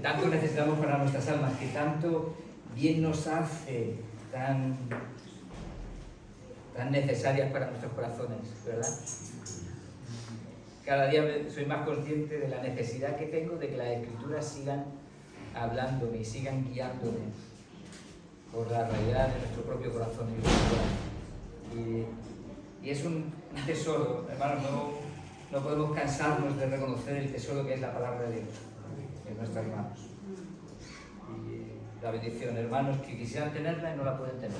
tanto necesitamos para nuestras almas, que tanto bien nos hace, tan necesarias para nuestros corazones, ¿verdad? Cada día soy más consciente de la necesidad que tengo de que las Escrituras sigan hablándome y sigan guiándome por la realidad de nuestro propio corazón y es un tesoro, hermanos. No podemos cansarnos de reconocer el tesoro que es la palabra de Dios en nuestras manos. Y la bendición, hermanos que quisieran tenerla y no la pueden tener.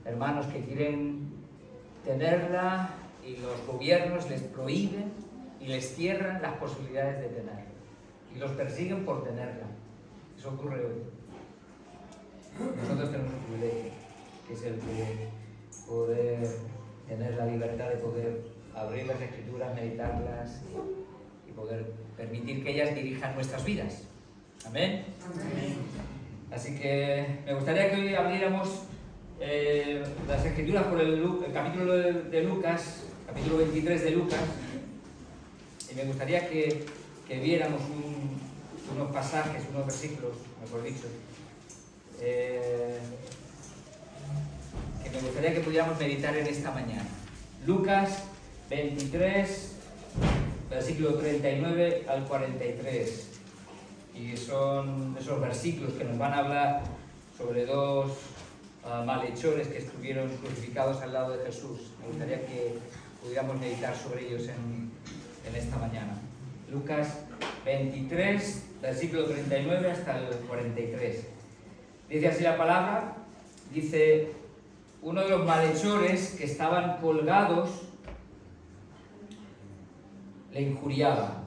Hermanos que quieren tenerla y los gobiernos les prohíben y les cierran las posibilidades de tenerla. Y los persiguen por tenerla. Eso ocurre hoy. Nosotros tenemos un privilegio, que es el de poder tener la libertad de poder abrir las Escrituras, meditarlas y poder permitir que ellas dirijan nuestras vidas. Amén. Amén. Así que me gustaría que hoy abriéramos las Escrituras por el capítulo de Lucas, capítulo 23 de Lucas, y me gustaría que viéramos unos pasajes, unos versículos, mejor dicho, que me gustaría que pudiéramos meditar en esta mañana. Lucas 23, versículo 39 al 43. Y son esos versículos que nos van a hablar sobre dos malhechores que estuvieron crucificados al lado de Jesús. Me gustaría que pudiéramos meditar sobre ellos en esta mañana. Lucas 23, versículo 39 hasta el 43. Dice así la palabra, dice: uno de los malhechores que estaban colgados le injuriaba,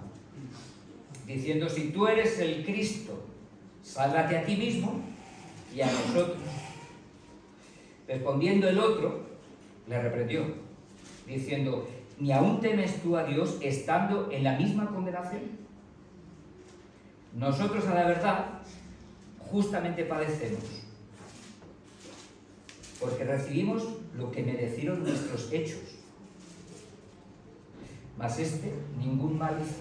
diciendo: si tú eres el Cristo, sálvate a ti mismo y a nosotros. Respondiendo el otro, le reprendió, diciendo: ¿ni aún temes tú a Dios estando en la misma condenación? Nosotros, a la verdad, justamente padecemos, porque recibimos lo que merecieron nuestros hechos. Mas este ningún mal hizo.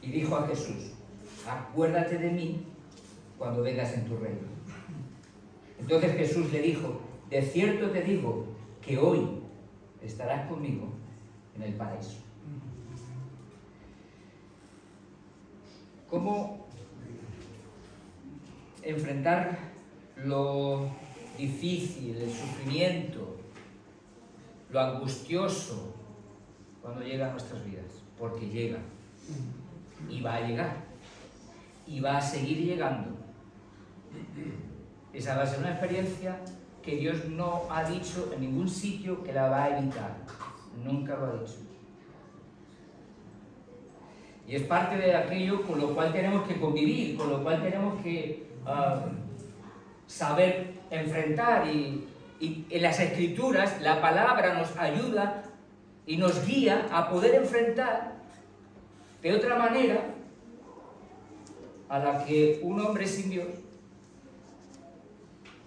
Y dijo a Jesús: acuérdate de mí cuando vengas en tu reino. Entonces Jesús le dijo: de cierto te digo que hoy estarás conmigo en el paraíso. ¿Cómo enfrentar lo difícil, el sufrimiento, lo angustioso cuando llega a nuestras vidas? Porque llega, y va a llegar, y va a seguir llegando. Esa va a ser una experiencia que Dios no ha dicho en ningún sitio que la va a evitar. Nunca lo ha dicho. Y es parte de aquello con lo cual tenemos que convivir, con lo cual tenemos que saber enfrentar. Y en las Escrituras la palabra nos ayuda y nos guía a poder enfrentar de otra manera a la que un hombre sin Dios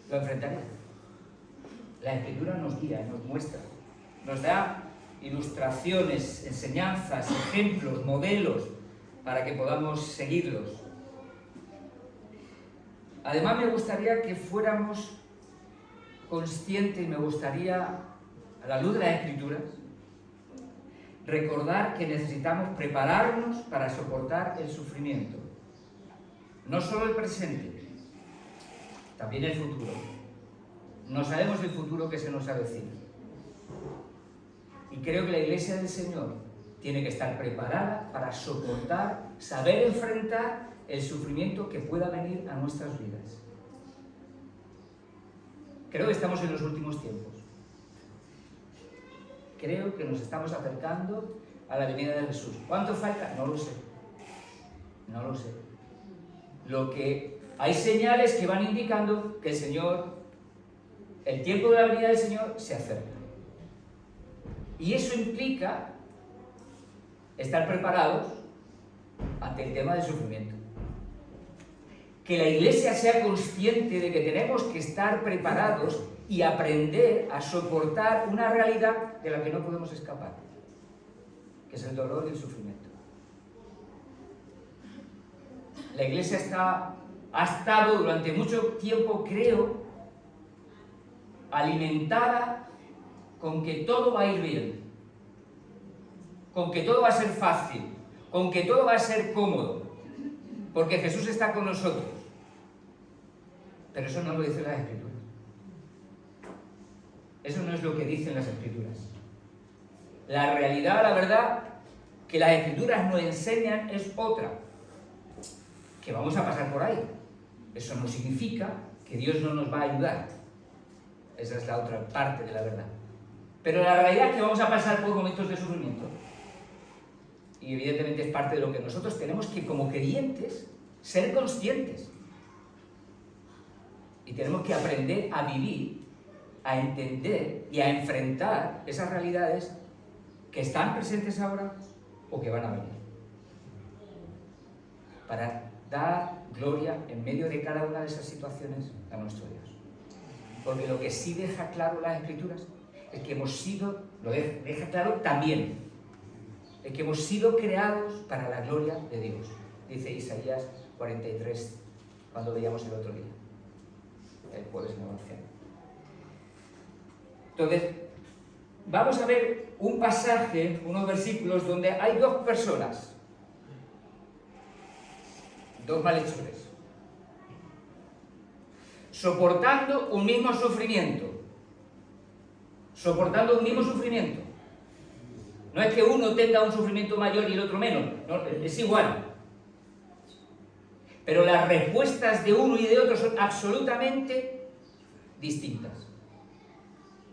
lo enfrentaría. La Escritura nos guía, nos muestra, nos da ilustraciones, enseñanzas, ejemplos, modelos para que podamos seguirlos. Además, me gustaría que fuéramos conscientes, y me gustaría, a la luz de las Escrituras, recordar que necesitamos prepararnos para soportar el sufrimiento. No solo el presente, también el futuro. No sabemos el futuro que se nos avecina. Y creo que la Iglesia del Señor tiene que estar preparada para soportar, saber enfrentar el sufrimiento que pueda venir a nuestras vidas. Creo que estamos en los últimos tiempos. Creo que nos estamos acercando a la venida de Jesús. ¿Cuánto falta? No lo sé. No lo sé. Hay señales que van indicando que el tiempo de la venida del Señor se acerca. Y eso implica estar preparados ante el tema del sufrimiento. Que la Iglesia sea consciente de que tenemos que estar preparados y aprender a soportar una realidad de la que no podemos escapar, que es el dolor y el sufrimiento. La Iglesia ha estado durante mucho tiempo, creo, alimentada con que todo va a ir bien, con que todo va a ser fácil, con que todo va a ser cómodo, porque Jesús está con nosotros. Pero eso no lo dicen las Escrituras. Eso no es lo que dicen las Escrituras. La realidad, la verdad, que las Escrituras nos enseñan es otra. Que vamos a pasar por ahí. Eso no significa que Dios no nos va a ayudar. Esa es la otra parte de la verdad. Pero la realidad es que vamos a pasar por momentos de sufrimiento. Y evidentemente es parte de lo que nosotros tenemos que, como creyentes, ser conscientes. Y tenemos que aprender a vivir, a entender y a enfrentar esas realidades que están presentes ahora o que van a venir. Para dar gloria en medio de cada una de esas situaciones a nuestro Dios. Porque lo que sí deja claro las Escrituras es que hemos sido, lo deja claro también, es que hemos sido creados para la gloria de Dios. Dice Isaías 43, cuando veíamos el otro día, el jueves en el Evangelio. Entonces, vamos a ver un pasaje, unos versículos donde hay dos personas, dos malhechores, soportando un mismo sufrimiento. Soportando un mismo sufrimiento. No es que uno tenga un sufrimiento mayor y el otro menos, no, es igual. Pero las respuestas de uno y de otro son absolutamente distintas.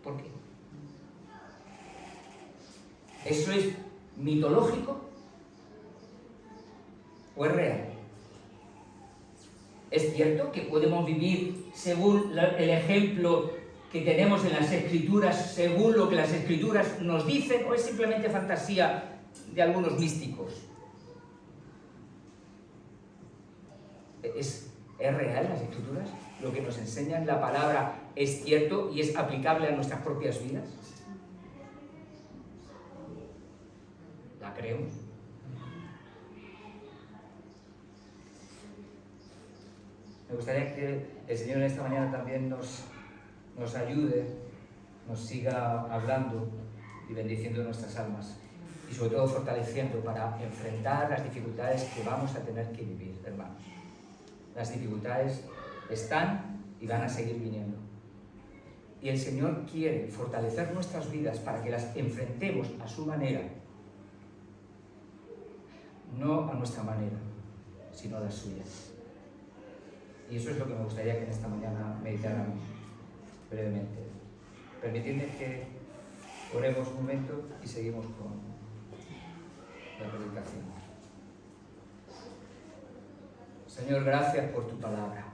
¿Por qué? ¿Eso es mitológico o es real? ¿Es cierto que podemos vivir según el ejemplo que tenemos en las Escrituras, según lo que las Escrituras nos dicen, o es simplemente fantasía de algunos místicos? ¿Es real las Escrituras? ¿Lo que nos enseñan la palabra es cierto y es aplicable a nuestras propias vidas? ¿La creemos? Me gustaría que el Señor en esta mañana también nos ayude, nos siga hablando y bendiciendo nuestras almas y sobre todo fortaleciendo para enfrentar las dificultades que vamos a tener que vivir, hermanos. Las dificultades están y van a seguir viniendo. Y el Señor quiere fortalecer nuestras vidas para que las enfrentemos a su manera, no a nuestra manera, sino a la suya. Y eso es lo que me gustaría que en esta mañana meditáramos brevemente. Permitidme que oremos un momento y seguimos con la predicación. Señor, gracias por tu palabra.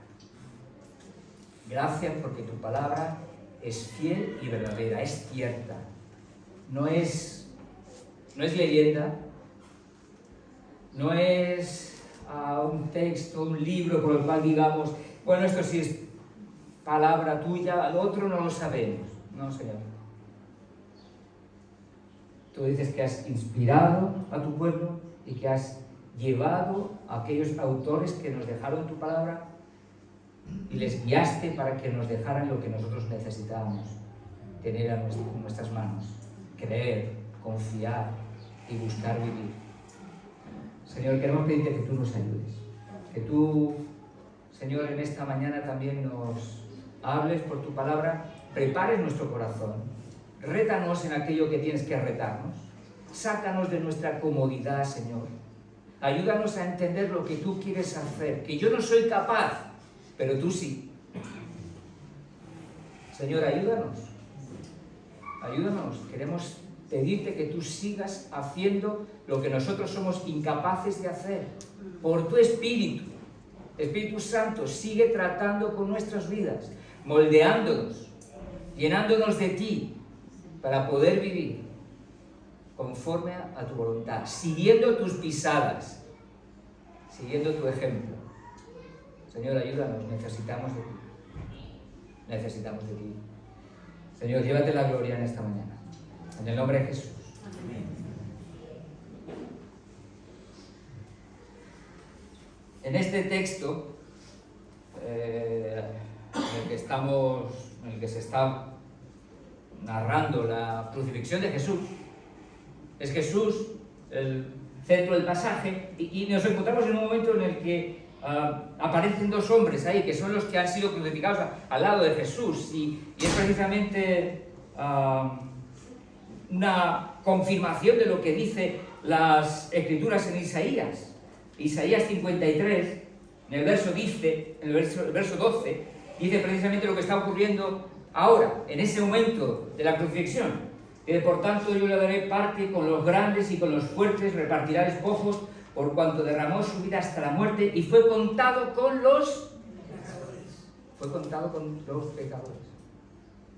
Gracias porque tu palabra es fiel y verdadera, es cierta. No es leyenda, no es un texto, un libro por el cual digamos, bueno, esto sí es palabra tuya, al otro no lo sabemos. No, Señor. Tú dices que has inspirado a tu pueblo y que has llevado a aquellos autores que nos dejaron tu palabra y les guiaste para que nos dejaran lo que nosotros necesitábamos tener en nuestras manos: creer, confiar y buscar vivir. Señor, queremos pedirte que tú nos ayudes, que tú, Señor, en esta mañana también nos hables por tu palabra, prepares nuestro corazón, rétanos en aquello que tienes que retarnos, sácanos de nuestra comodidad, Señor, ayúdanos a entender lo que tú quieres hacer, que yo no soy capaz, pero tú sí. Señor, ayúdanos, queremos pedirte que tú sigas haciendo lo que nosotros somos incapaces de hacer, por tu Espíritu. Espíritu Santo, sigue tratando con nuestras vidas, moldeándonos, llenándonos de ti, para poder vivir conforme a tu voluntad, siguiendo tus pisadas, siguiendo tu ejemplo. Señor, ayúdanos, necesitamos de ti. Necesitamos de ti. Señor, llévate la gloria en esta mañana. En el nombre de Jesús. Amén. En este texto, en el que se está narrando la crucifixión de Jesús, es Jesús el centro del pasaje, y nos encontramos en un momento en el que aparecen dos hombres ahí, que son los que han sido crucificados al lado de Jesús, y es precisamente una confirmación de lo que dice las Escrituras en Isaías. Isaías 53, en el verso 12, dice precisamente lo que está ocurriendo ahora, en ese momento de la crucifixión. Por tanto, yo le daré parte con los grandes y con los fuertes, repartirá despojos, por cuanto derramó su vida hasta la muerte y fue contado con los pecadores.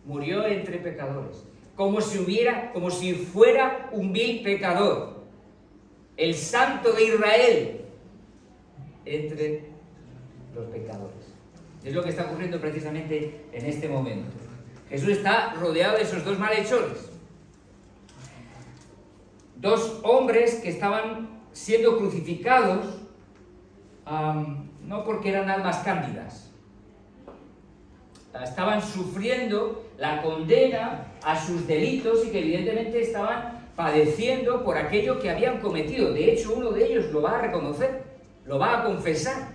Murió entre pecadores, como si fuera un vil pecador, el Santo de Israel entre los pecadores. Es lo que está ocurriendo precisamente en este momento. Jesús está rodeado de esos dos malhechores. Dos hombres que estaban siendo crucificados no porque eran almas cándidas. Estaban sufriendo la condena a sus delitos y que evidentemente estaban padeciendo por aquello que habían cometido. De hecho, uno de ellos lo va a reconocer, lo va a confesar.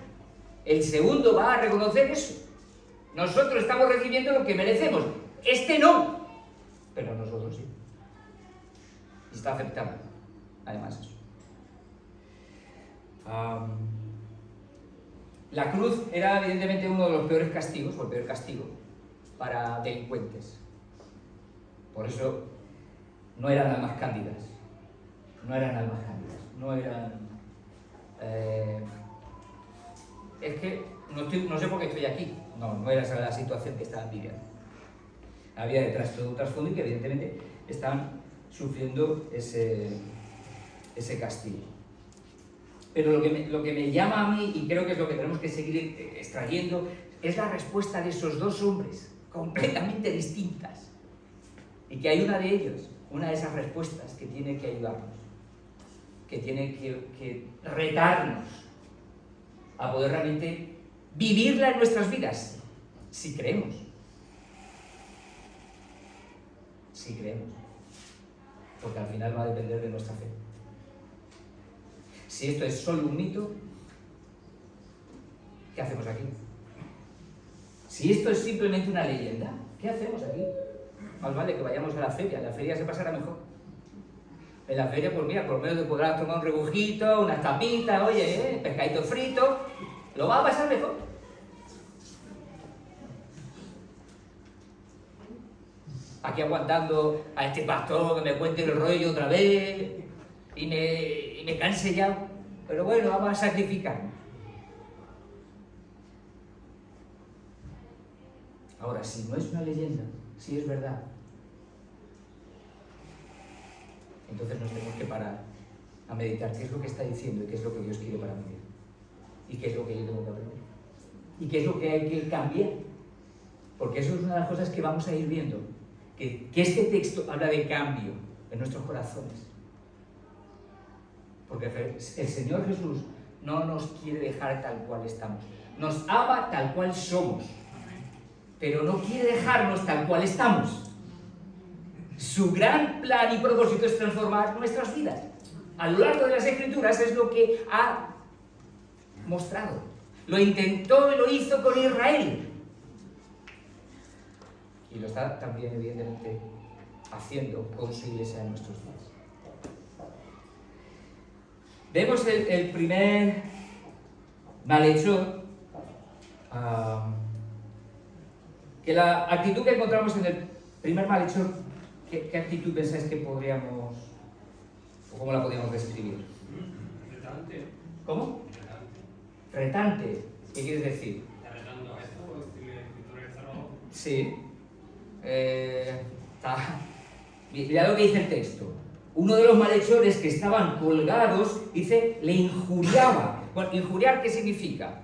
El segundo va a reconocer eso. Nosotros estamos recibiendo lo que merecemos. Este no, pero nosotros sí. Y está aceptando, además, eso. La cruz era evidentemente uno de los peores castigos, o el peor castigo, para delincuentes. Por eso no eran almas cándidas, no eran... es que no sé por qué estoy aquí, no era esa la situación que estaban viviendo. Había detrás todo un trasfondo y que evidentemente estaban sufriendo ese castigo. Pero lo que me llama a mí, y creo que es lo que tenemos que seguir extrayendo, es la respuesta de esos dos hombres, completamente distintas. Y que hay una de esas respuestas que tiene que ayudarnos, que tiene que retarnos a poder realmente vivirla en nuestras vidas, si creemos. Si creemos. Porque al final va a depender de nuestra fe. Si esto es solo un mito, ¿qué hacemos aquí? Si esto es simplemente una leyenda, ¿qué hacemos aquí? Más vale que vayamos a la feria se pasará mejor. En la feria, pues mira, por lo menos podrás tomar un rebujito, unas tapitas, oye, pescadito frito, lo va a pasar mejor. Aquí aguantando a este pastor que me cuente el rollo otra vez y me canse ya, pero bueno, vamos a sacrificar. Ahora, si no es una leyenda, si es verdad, entonces nos tenemos que parar a meditar qué es lo que está diciendo y qué es lo que Dios quiere para mi vida. Y qué es lo que yo tengo que aprender. Y qué es lo que hay que cambiar. Porque eso es una de las cosas que vamos a ir viendo. Que este texto habla de cambio en nuestros corazones. Porque el Señor Jesús no nos quiere dejar tal cual estamos. Nos ama tal cual somos. Pero no quiere dejarnos tal cual estamos. Su gran plan y propósito es transformar nuestras vidas. A lo largo de las Escrituras es lo que ha mostrado. Lo intentó y lo hizo con Israel. Y lo está también, evidentemente, haciendo con su iglesia en nuestros días. Vemos el primer malhechor, que la actitud que encontramos en el primer malhechor, ¿qué actitud pensáis que podríamos, o cómo la podríamos describir? Retante. ¿Cómo? Retante. ¿Qué quieres decir? Retando a esto, decirle escritura que está abajo. Sí. Mira lo que dice el texto. Uno de los malhechores que estaban colgados, dice, le injuriaba. Bueno, ¿injuriar qué significa?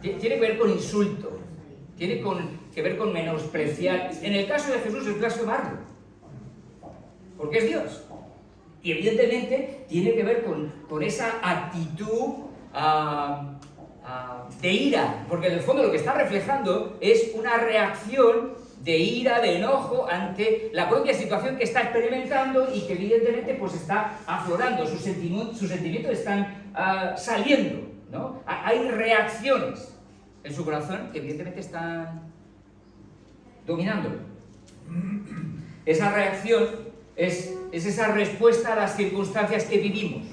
Tiene que ver con insulto. Tiene que ver con menospreciar. En el caso de Jesús es blasfemarlo. Porque es Dios. Y evidentemente tiene que ver con esa actitud de ira, porque en el fondo lo que está reflejando es una reacción de ira, de enojo ante la propia situación que está experimentando y que evidentemente pues está aflorando, sus sentimientos están saliendo, ¿no? Hay reacciones en su corazón que evidentemente están dominándolo. Esa reacción es esa respuesta a las circunstancias que vivimos,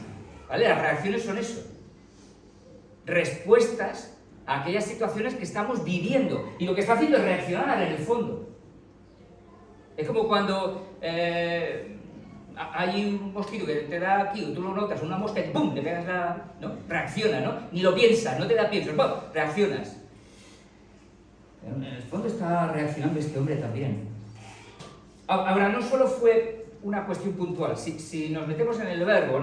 ¿vale? Las reacciones son eso, respuestas a aquellas situaciones que estamos viviendo, y lo que está haciendo es reaccionar en el fondo. Es como cuando hay un mosquito que te da aquí, o tú lo notas, una mosca y ¡pum!, le pegas ¿no? Reacciona, ¿no? Ni lo piensa, no te da pienso, ¡pum!, reaccionas. En el fondo está reaccionando este hombre también. Ahora, no solo fue una cuestión puntual. Si nos metemos en el verbo,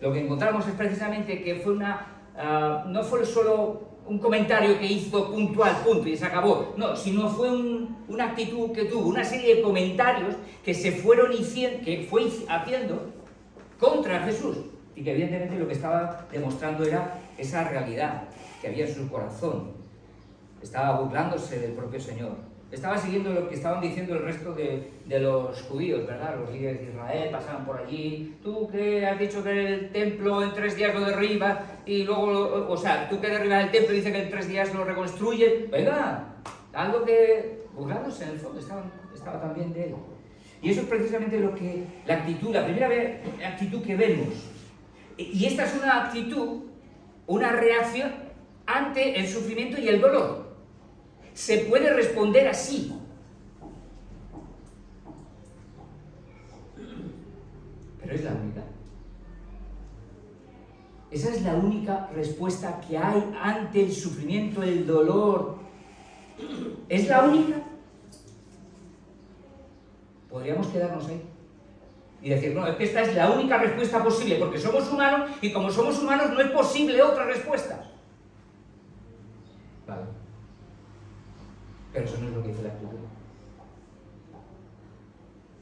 lo que encontramos es precisamente que fue no fue solo un comentario que hizo puntual, punto, y se acabó. No, sino fue una actitud que tuvo, una serie de comentarios que fue haciendo contra Jesús. Y que evidentemente lo que estaba demostrando era esa realidad que había en su corazón. Estaba burlándose del propio Señor. Estaba siguiendo lo que estaban diciendo el resto de los judíos, ¿verdad? Los líderes de Israel pasaban por allí. Tú que has dicho que el templo en 3 días lo derribas y luego, tú que derribas el templo y dices que en 3 días lo reconstruyes. Venga, algo que, burlándose en el fondo, estaba también de él. Y eso es precisamente la primera actitud que vemos. Y esta es una actitud, una reacción ante el sufrimiento y el dolor. Se puede responder así. Pero es la única. Esa es la única respuesta que hay ante el sufrimiento, el dolor. ¿Es la única? Podríamos quedarnos ahí y decir, no, es que esta es la única respuesta posible, porque somos humanos y como somos humanos no es posible otra respuesta. Vale. Pero eso no es lo que dice la Escritura.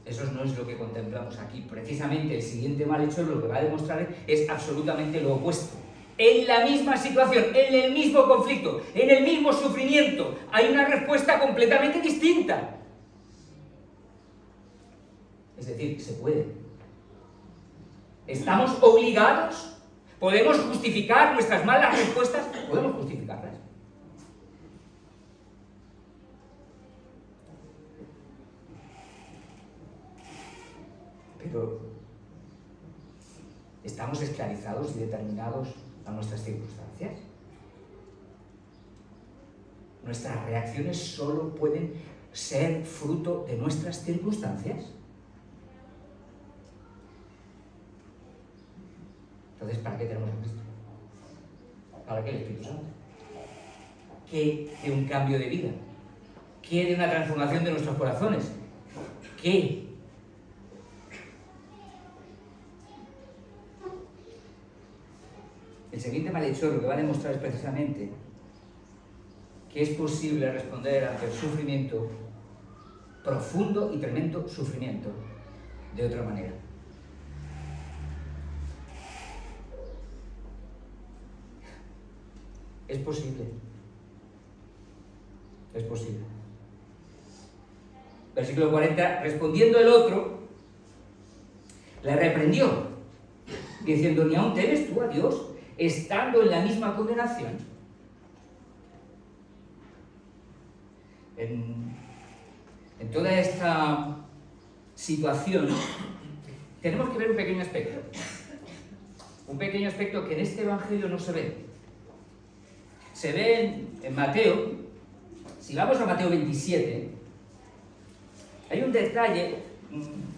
Eso no es lo que contemplamos aquí. Precisamente el siguiente malhechor lo que va a demostrar es absolutamente lo opuesto. En la misma situación, en el mismo conflicto, en el mismo sufrimiento, hay una respuesta completamente distinta. Es decir, se puede. ¿Estamos obligados? ¿Podemos justificar nuestras malas respuestas? Podemos justificarlas. Pero ¿estamos esclavizados y determinados a nuestras circunstancias? ¿Nuestras reacciones solo pueden ser fruto de nuestras circunstancias? Entonces, ¿para qué tenemos a Cristo? ¿Para qué el Espíritu Santo? ¿Qué de un cambio de vida? ¿Qué de una transformación de nuestros corazones? ¿Qué? El siguiente malhechor lo que va a demostrar es precisamente que es posible responder ante el sufrimiento, profundo y tremendo sufrimiento, de otra manera. Es posible. Es posible. Versículo 40, respondiendo el otro, le reprendió, diciendo, ¿ni aún temes tú a Dios, estando en la misma condenación? En toda esta situación tenemos que ver un pequeño aspecto que en este evangelio no se ve. Se ve en Mateo. Si vamos a Mateo 27, hay un detalle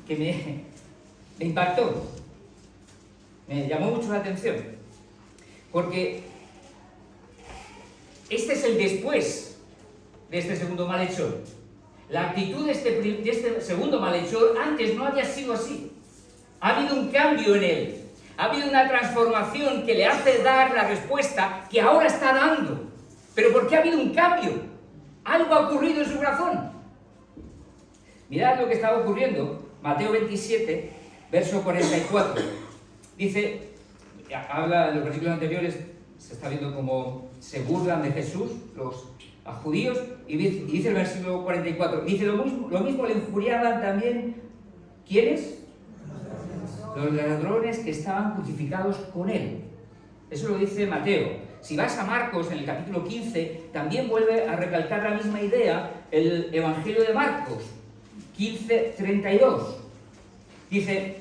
que me impactó, me llamó mucho la atención. Porque este es el después de este segundo malhechor. La actitud de este segundo malhechor antes no había sido así. Ha habido un cambio en él. Ha habido una transformación que le hace dar la respuesta que ahora está dando. ¿Pero por qué ha habido un cambio? Algo ha ocurrido en su corazón. Mirad lo que estaba ocurriendo. Mateo 27, verso 44. Dice... Habla en los versículos anteriores se está viendo cómo se burlan de Jesús los judíos, y dice el versículo 44, dice lo mismo le injuriaban también, ¿quiénes? Los ladrones que estaban crucificados con él. Eso lo dice Mateo. Si vas a Marcos, en el capítulo 15, también vuelve a recalcar la misma idea el Evangelio de Marcos, 15:32. Dice,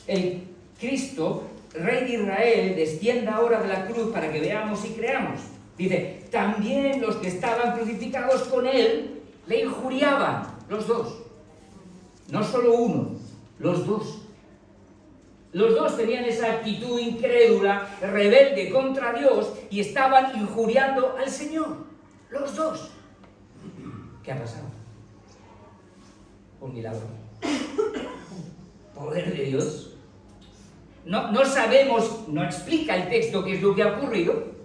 el Cristo, Rey de Israel, descienda ahora de la cruz para que veamos y creamos. Dice, también los que estaban crucificados con él le injuriaban, los dos. No solo uno, los dos. Los dos tenían esa actitud incrédula, rebelde contra Dios, y estaban injuriando al Señor. Los dos. ¿Qué ha pasado? Un milagro. Poder de Dios. No sabemos, no explica el texto qué es lo que ha ocurrido.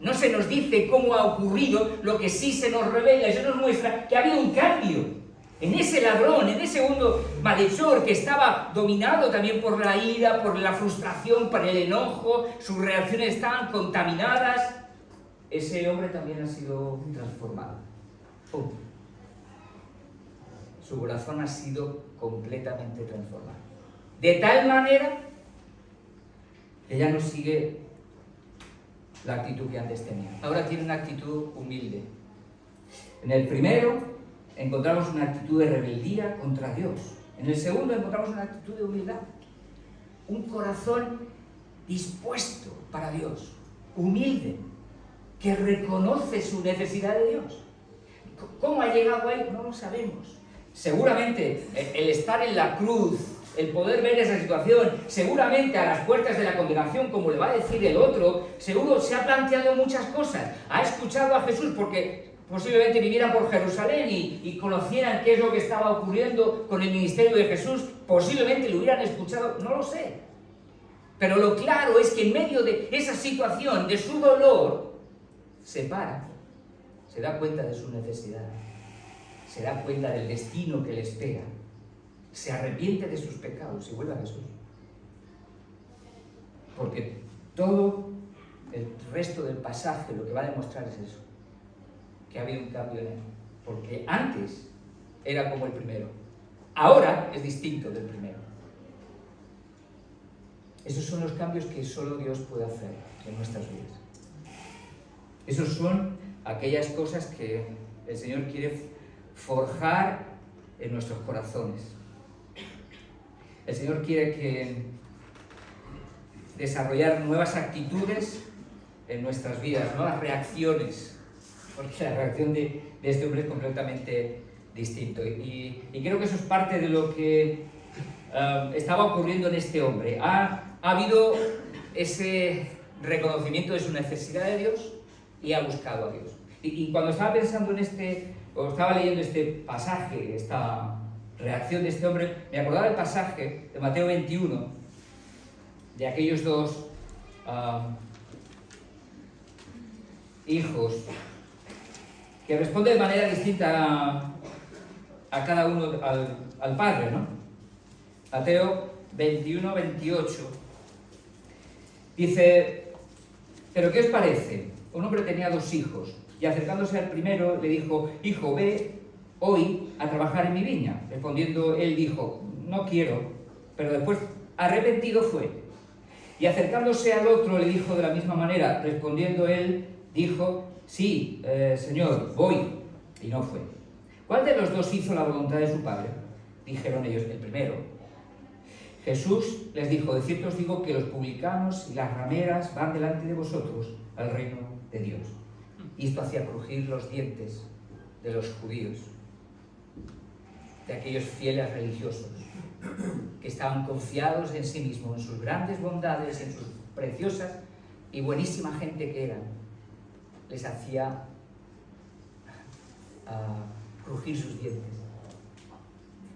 No se nos dice cómo ha ocurrido. Lo que sí se nos revela y se nos muestra que había un cambio en ese ladrón, en ese segundo malhechor que estaba dominado también por la ira, por la frustración, por el enojo. Sus reacciones estaban contaminadas. Ese hombre también ha sido transformado. ¡Pum! Su corazón ha sido completamente transformado. De tal manera que ya no sigue la actitud que antes tenía. Ahora tiene una actitud humilde. En el primero encontramos una actitud de rebeldía contra Dios. En el segundo encontramos una actitud de humildad. Un corazón dispuesto para Dios, humilde, que reconoce su necesidad de Dios. ¿Cómo ha llegado ahí? No lo sabemos. Seguramente el estar en la cruz, el poder ver esa situación, seguramente a las puertas de la condenación, como le va a decir el otro, seguro se ha planteado muchas cosas. Ha escuchado a Jesús porque posiblemente vivieran por Jerusalén y conocieran qué es lo que estaba ocurriendo con el ministerio de Jesús. Posiblemente lo hubieran escuchado, no lo sé. Pero lo claro es que en medio de esa situación, de su dolor, se para, se da cuenta de su necesidad, se da cuenta del destino que le espera, se arrepiente de sus pecados y vuelve a Jesús. Porque todo el resto del pasaje lo que va a demostrar es eso, que ha habido un cambio en él. Porque antes era como el primero, ahora es distinto del primero. Esos son los cambios que solo Dios puede hacer en nuestras vidas. Esos son aquellas cosas que el Señor quiere forjar en nuestros corazones. El Señor quiere desarrollar nuevas actitudes en nuestras vidas, nuevas reacciones, porque la reacción de este hombre es completamente distinto. Y creo que eso es parte de lo que estaba ocurriendo en este hombre. Ha habido ese reconocimiento de su necesidad de Dios y ha buscado a Dios. Y cuando estaba pensando en estaba leyendo este pasaje, esta reacción de este hombre, me acordaba del pasaje de Mateo 21, de aquellos dos hijos que responden de manera distinta a cada uno, al padre, ¿no? Mateo 21, 28 dice, ¿pero qué os parece? Un hombre tenía 2 hijos y acercándose al primero le dijo, hijo, ve hoy a trabajar en mi viña. Respondiendo él dijo, no quiero, pero después arrepentido fue. Y acercándose al otro le dijo de la misma manera. Respondiendo él dijo, sí, Señor, voy. Y no fue. ¿Cuál de los dos hizo la voluntad de su padre? Dijeron ellos, el primero. Jesús les dijo, de cierto os digo que los publicanos y las rameras van delante de vosotros al reino de Dios. Y esto hacía crujir los dientes de los judíos, de aquellos fieles religiosos que estaban confiados en sí mismos, en sus grandes bondades, en sus preciosas y buenísima gente que eran. Les hacía crujir sus dientes.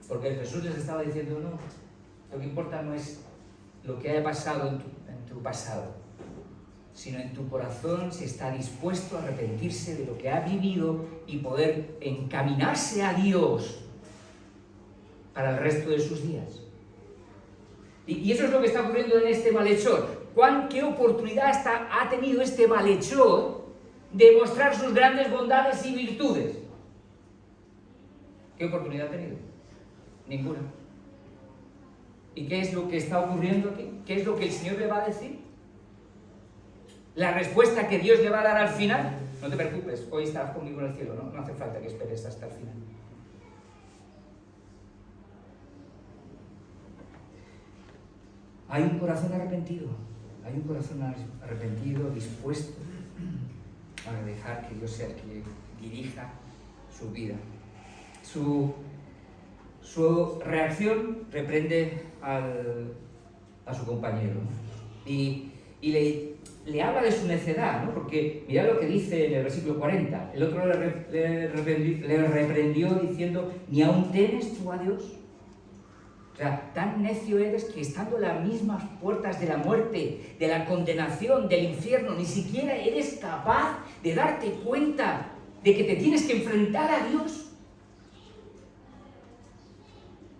Porque Jesús les estaba diciendo, no, lo que importa no es lo que haya pasado en tu pasado, sino en tu corazón si está dispuesto a arrepentirse de lo que ha vivido y poder encaminarse a Dios para el resto de sus días. Y eso es lo que está ocurriendo en este malhechor. ¿Qué oportunidad ha tenido este malhechor de mostrar sus grandes bondades y virtudes? ¿Qué oportunidad ha tenido? Ninguna. ¿Y qué es lo que está ocurriendo aquí? ¿Qué es lo que el Señor le va a decir? La respuesta que Dios le va a dar al final: no te preocupes, hoy estarás conmigo en el cielo, no hace falta que esperes hasta el final. Hay un corazón arrepentido, dispuesto a dejar que Dios sea el que dirija su vida. Su reacción reprende a su compañero, ¿no? y le habla de su necedad, ¿no? Porque mirad lo que dice en el versículo 40. El otro le reprendió diciendo: ¿ni aún temes tú a Dios? O sea, tan necio eres que estando en las mismas puertas de la muerte, de la condenación, del infierno, ni siquiera eres capaz de darte cuenta de que te tienes que enfrentar a Dios.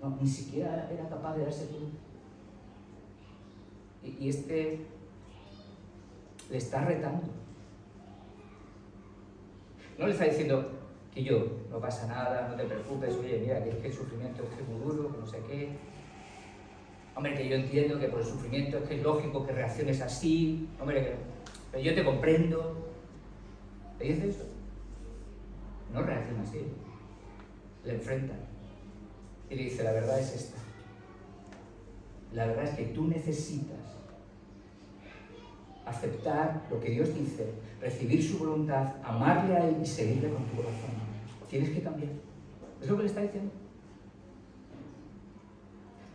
No, ni siquiera era capaz de darse cuenta. Y este le está retando. No le está diciendo que no pasa nada, no te preocupes, oye, mira, que el sufrimiento es que es muy duro, que no sé qué. Hombre, que yo entiendo que por el sufrimiento es que es lógico que reacciones así. Hombre, pero yo te comprendo. ¿Le dice eso? No reacciona así. Le enfrenta. Y le dice: la verdad es esta. La verdad es que tú necesitas aceptar lo que Dios dice, recibir su voluntad, amarle a Él y seguirle con tu corazón. Tienes que cambiar. ¿Es lo que le está diciendo?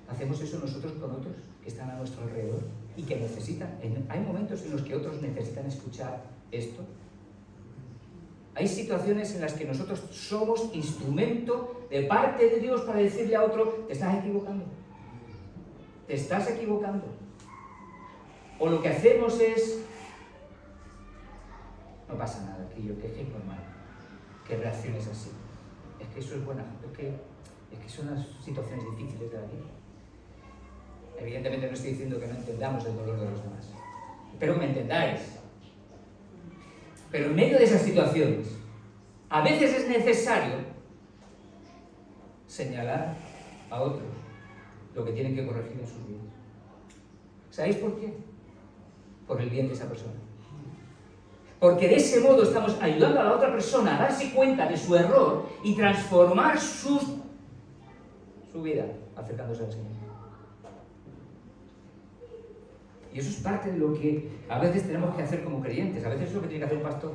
Hacemos eso nosotros con otros que están a nuestro alrededor y que necesitan. Hay momentos en los que otros necesitan escuchar esto. Hay situaciones en las que nosotros somos instrumento de parte de Dios para decirle a otro: te estás equivocando. Te estás equivocando. O lo que hacemos es: no pasa nada, que es normal que reacciones así. Es que eso es buena, es que son las situaciones difíciles de la vida. Evidentemente no estoy diciendo que no entendamos el dolor de los demás. Espero que me entendáis. Pero en medio de esas situaciones, a veces es necesario señalar a otros lo que tienen que corregir en sus vidas. ¿Sabéis por qué? Por el bien de esa persona. Porque de ese modo estamos ayudando a la otra persona a darse cuenta de su error y transformar su vida acercándose al Señor. Y eso es parte de lo que a veces tenemos que hacer como creyentes. A veces es lo que tiene que hacer un pastor.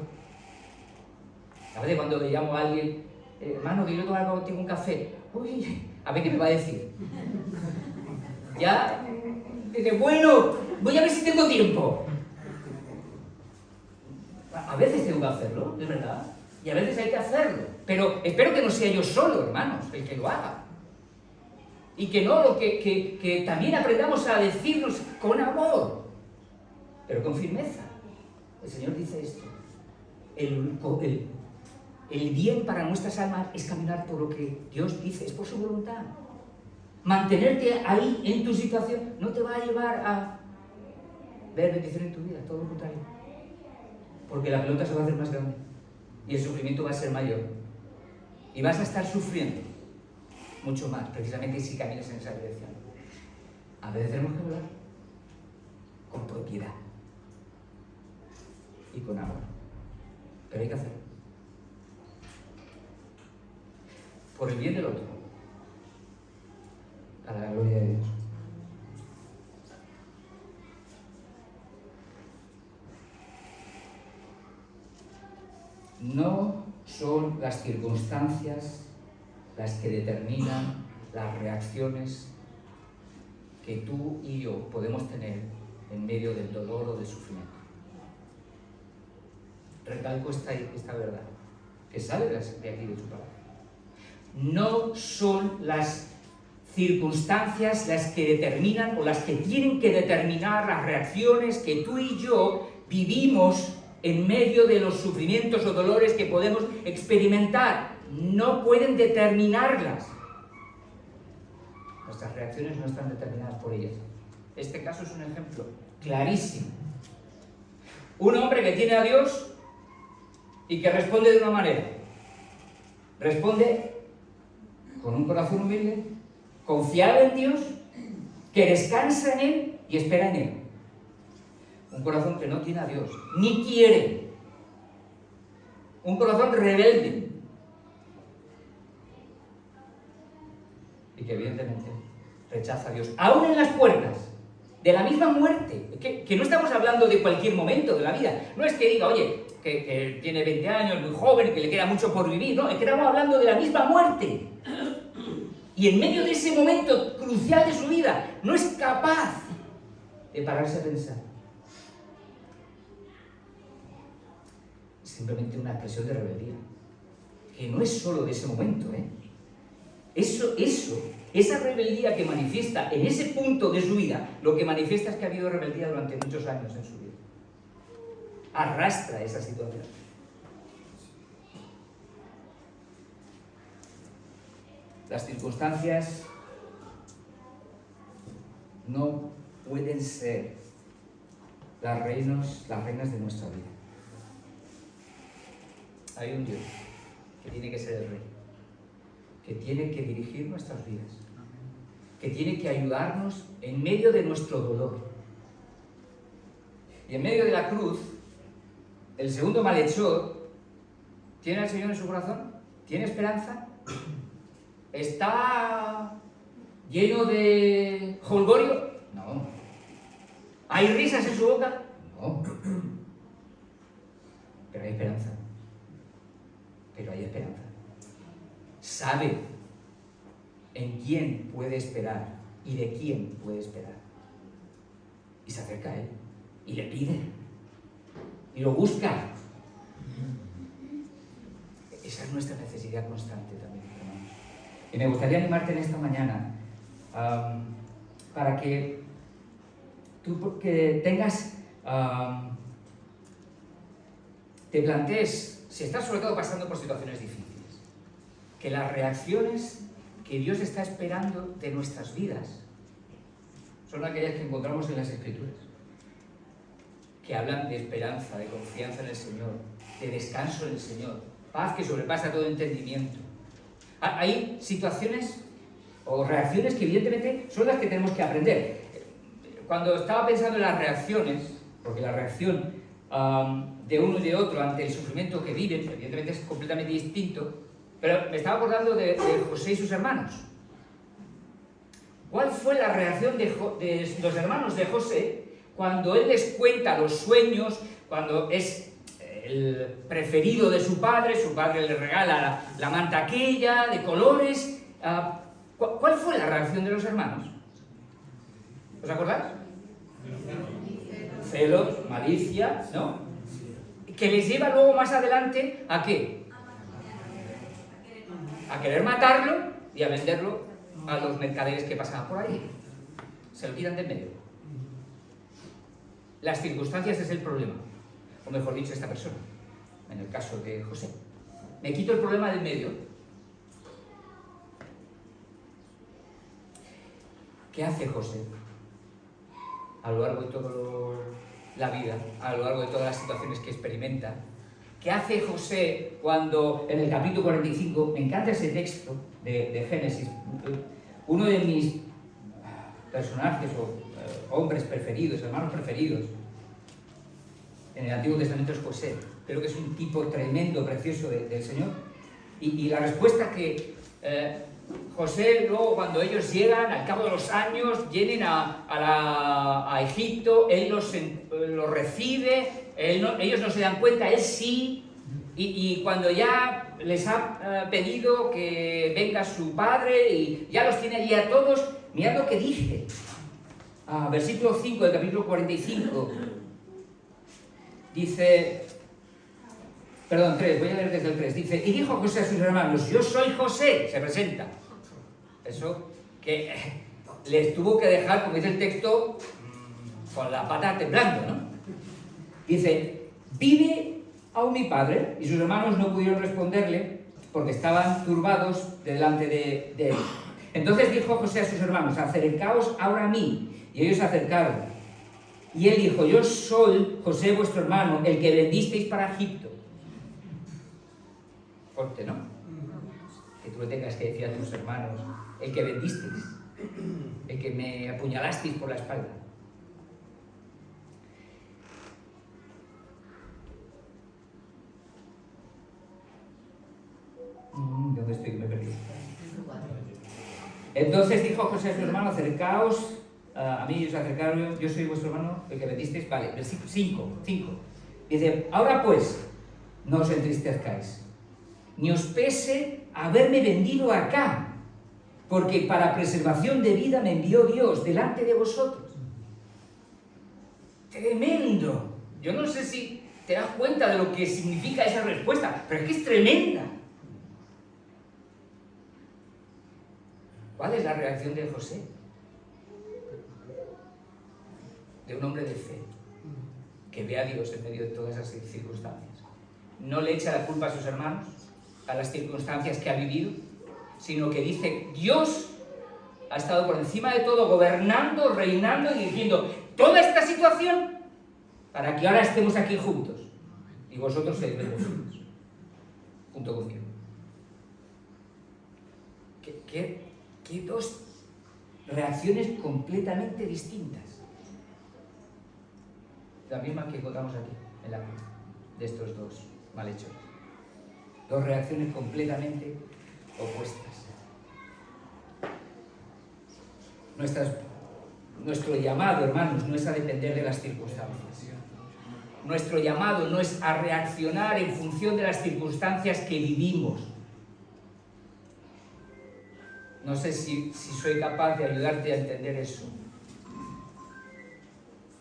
A veces cuando le llamo a alguien: hermano, que yo tengo un café. Uy, a ver qué me va a decir. Ya, dice: bueno, voy a ver si tengo tiempo. A veces tengo que hacerlo, es verdad. Y a veces hay que hacerlo. Pero espero que no sea yo solo, hermanos, el que lo haga. Y que no, que también aprendamos a decirnos con amor, pero con firmeza. El Señor dice esto: el bien para nuestras almas es caminar por lo que Dios dice, es por su voluntad. Mantenerte ahí en tu situación no te va a llevar a ver bendición en tu vida, todo lo contrario. Porque la pelota se va a hacer más grande y el sufrimiento va a ser mayor. Y vas a estar sufriendo mucho más, precisamente si caminas en esa dirección. A veces tenemos que hablar con propiedad y con amor, pero hay que hacerlo por el bien del otro, para la gloria de Dios. No son las circunstancias las que determinan las reacciones que tú y yo podemos tener en medio del dolor o del sufrimiento. Recalco esta verdad, que sale de aquí de su palabra. No son las circunstancias las que determinan o las que tienen que determinar las reacciones que tú y yo vivimos en medio de los sufrimientos o dolores que podemos experimentar. No pueden determinarlas. Nuestras reacciones no están determinadas por ellas. Este caso es un ejemplo clarísimo. Un hombre que tiene a Dios y que responde de una manera. Responde con un corazón humilde, confiado en Dios, que descansa en Él y espera en Él. Un corazón que no tiene a Dios, ni quiere. Un corazón rebelde. Y que evidentemente rechaza a Dios, aún en las puertas de la misma muerte. Que no estamos hablando de cualquier momento de la vida. No es que diga, oye, que tiene 20 años, muy joven, que le queda mucho por vivir. No, es que estamos hablando de la misma muerte. Y en medio de ese momento crucial de su vida, no es capaz de pararse a pensar. Simplemente una expresión de rebeldía. Que no es solo de ese momento, ¿eh? Esa rebeldía que manifiesta en ese punto de su vida, lo que manifiesta es que ha habido rebeldía durante muchos años en su vida. Arrastra esa situación. Las circunstancias no pueden ser las reinas de nuestra vida. Hay un Dios que tiene que ser el rey, que tiene que dirigir nuestras vidas, que tiene que ayudarnos en medio de nuestro dolor. Y en medio de la cruz, el segundo malhechor tiene al Señor en su corazón, tiene esperanza, está lleno de jolgorio, no. ¿Hay risas en su boca? No. Pero hay esperanza. Pero hay esperanza. Sabe en quién puede esperar y de quién puede esperar. Y se acerca a Él y le pide y lo busca. Esa es nuestra necesidad constante también, hermanos. Y me gustaría animarte en esta mañana para que tú tengas, te plantees, si estás sobre todo pasando por situaciones difíciles, que las reacciones que Dios está esperando de nuestras vidas son aquellas que encontramos en las Escrituras, que hablan de esperanza, de confianza en el Señor, de descanso en el Señor, paz que sobrepasa todo entendimiento. Hay situaciones o reacciones que evidentemente son las que tenemos que aprender. Cuando estaba pensando en las reacciones, porque la reacción de uno y de otro ante el sufrimiento que viven, evidentemente es completamente distinto, pero me estaba acordando de José y sus hermanos. ¿Cuál fue la reacción de los hermanos de José cuando él les cuenta los sueños, cuando es el preferido de su padre le regala la manta aquella de colores? ¿Cuál fue la reacción de los hermanos? ¿Os acordáis? Celos, malicia, ¿no? Que les lleva luego más adelante ¿a qué? A querer matarlo y a venderlo a los mercaderes que pasaban por ahí. Se lo quitan de en medio. Las circunstancias es el problema, o mejor dicho, esta persona, en el caso de José. Me quito el problema del medio. ¿Qué hace José a lo largo de toda la vida, a lo largo de todas las situaciones que experimenta? ¿Qué hace José cuando en el capítulo 45, me encanta ese texto de Génesis, uno de mis personajes o hombres preferidos, hermanos preferidos en el Antiguo Testamento es José? Creo que es un tipo tremendo, precioso del Señor. Y la respuesta que José, luego cuando ellos llegan, al cabo de los años, vienen a Egipto, él los recibe, ellos no se dan cuenta, él sí, y cuando ya les ha pedido que venga su padre y ya los tiene allí a todos, mirad lo que dice. Versículo 5 del capítulo 45, dice... Perdón, 3, voy a leer desde el 3. Dice, y dijo José a sus hermanos, yo soy José, se presenta. Eso que les tuvo que dejar, como dice el texto, con la pata temblando, ¿no? Dice, ¿vive aún mi padre? Y sus hermanos no pudieron responderle porque estaban turbados delante de él. Entonces dijo José a sus hermanos, acercaos ahora a mí. Y ellos se acercaron. Y él dijo: yo soy José vuestro hermano, el que vendisteis para Egipto. Fuerte, ¿no? Que tú le tengas que decir a tus hermanos: el que vendisteis, el que me apuñalasteis por la espalda. ¿Dónde estoy? Me he perdido. Entonces dijo José a su hermano: acercaos a mí, os acercaron, yo soy vuestro hermano, el que vendisteis. Vale, versículo 5. Dice: ahora pues, no os entristezcáis, ni os pese haberme vendido acá, porque para preservación de vida me envió Dios delante de vosotros. Tremendo. Yo no sé si te das cuenta de lo que significa esa respuesta, pero es que es tremenda. ¿Cuál es la reacción de José? De un hombre de fe, que ve a Dios en medio de todas esas circunstancias. No le echa la culpa a sus hermanos, a las circunstancias que ha vivido, sino que dice: Dios ha estado por encima de todo, gobernando, reinando y dirigiendo toda esta situación para que ahora estemos aquí juntos y vosotros seáis bendecidos junto conmigo. ¿Qué dos reacciones completamente distintas? La misma que encontramos aquí, en la cruz, de estos dos malhechores. Dos reacciones completamente opuestas. Nuestro llamado, hermanos, no es a depender de las circunstancias. Nuestro llamado no es a reaccionar en función de las circunstancias que vivimos. No sé si soy capaz de ayudarte a entender eso.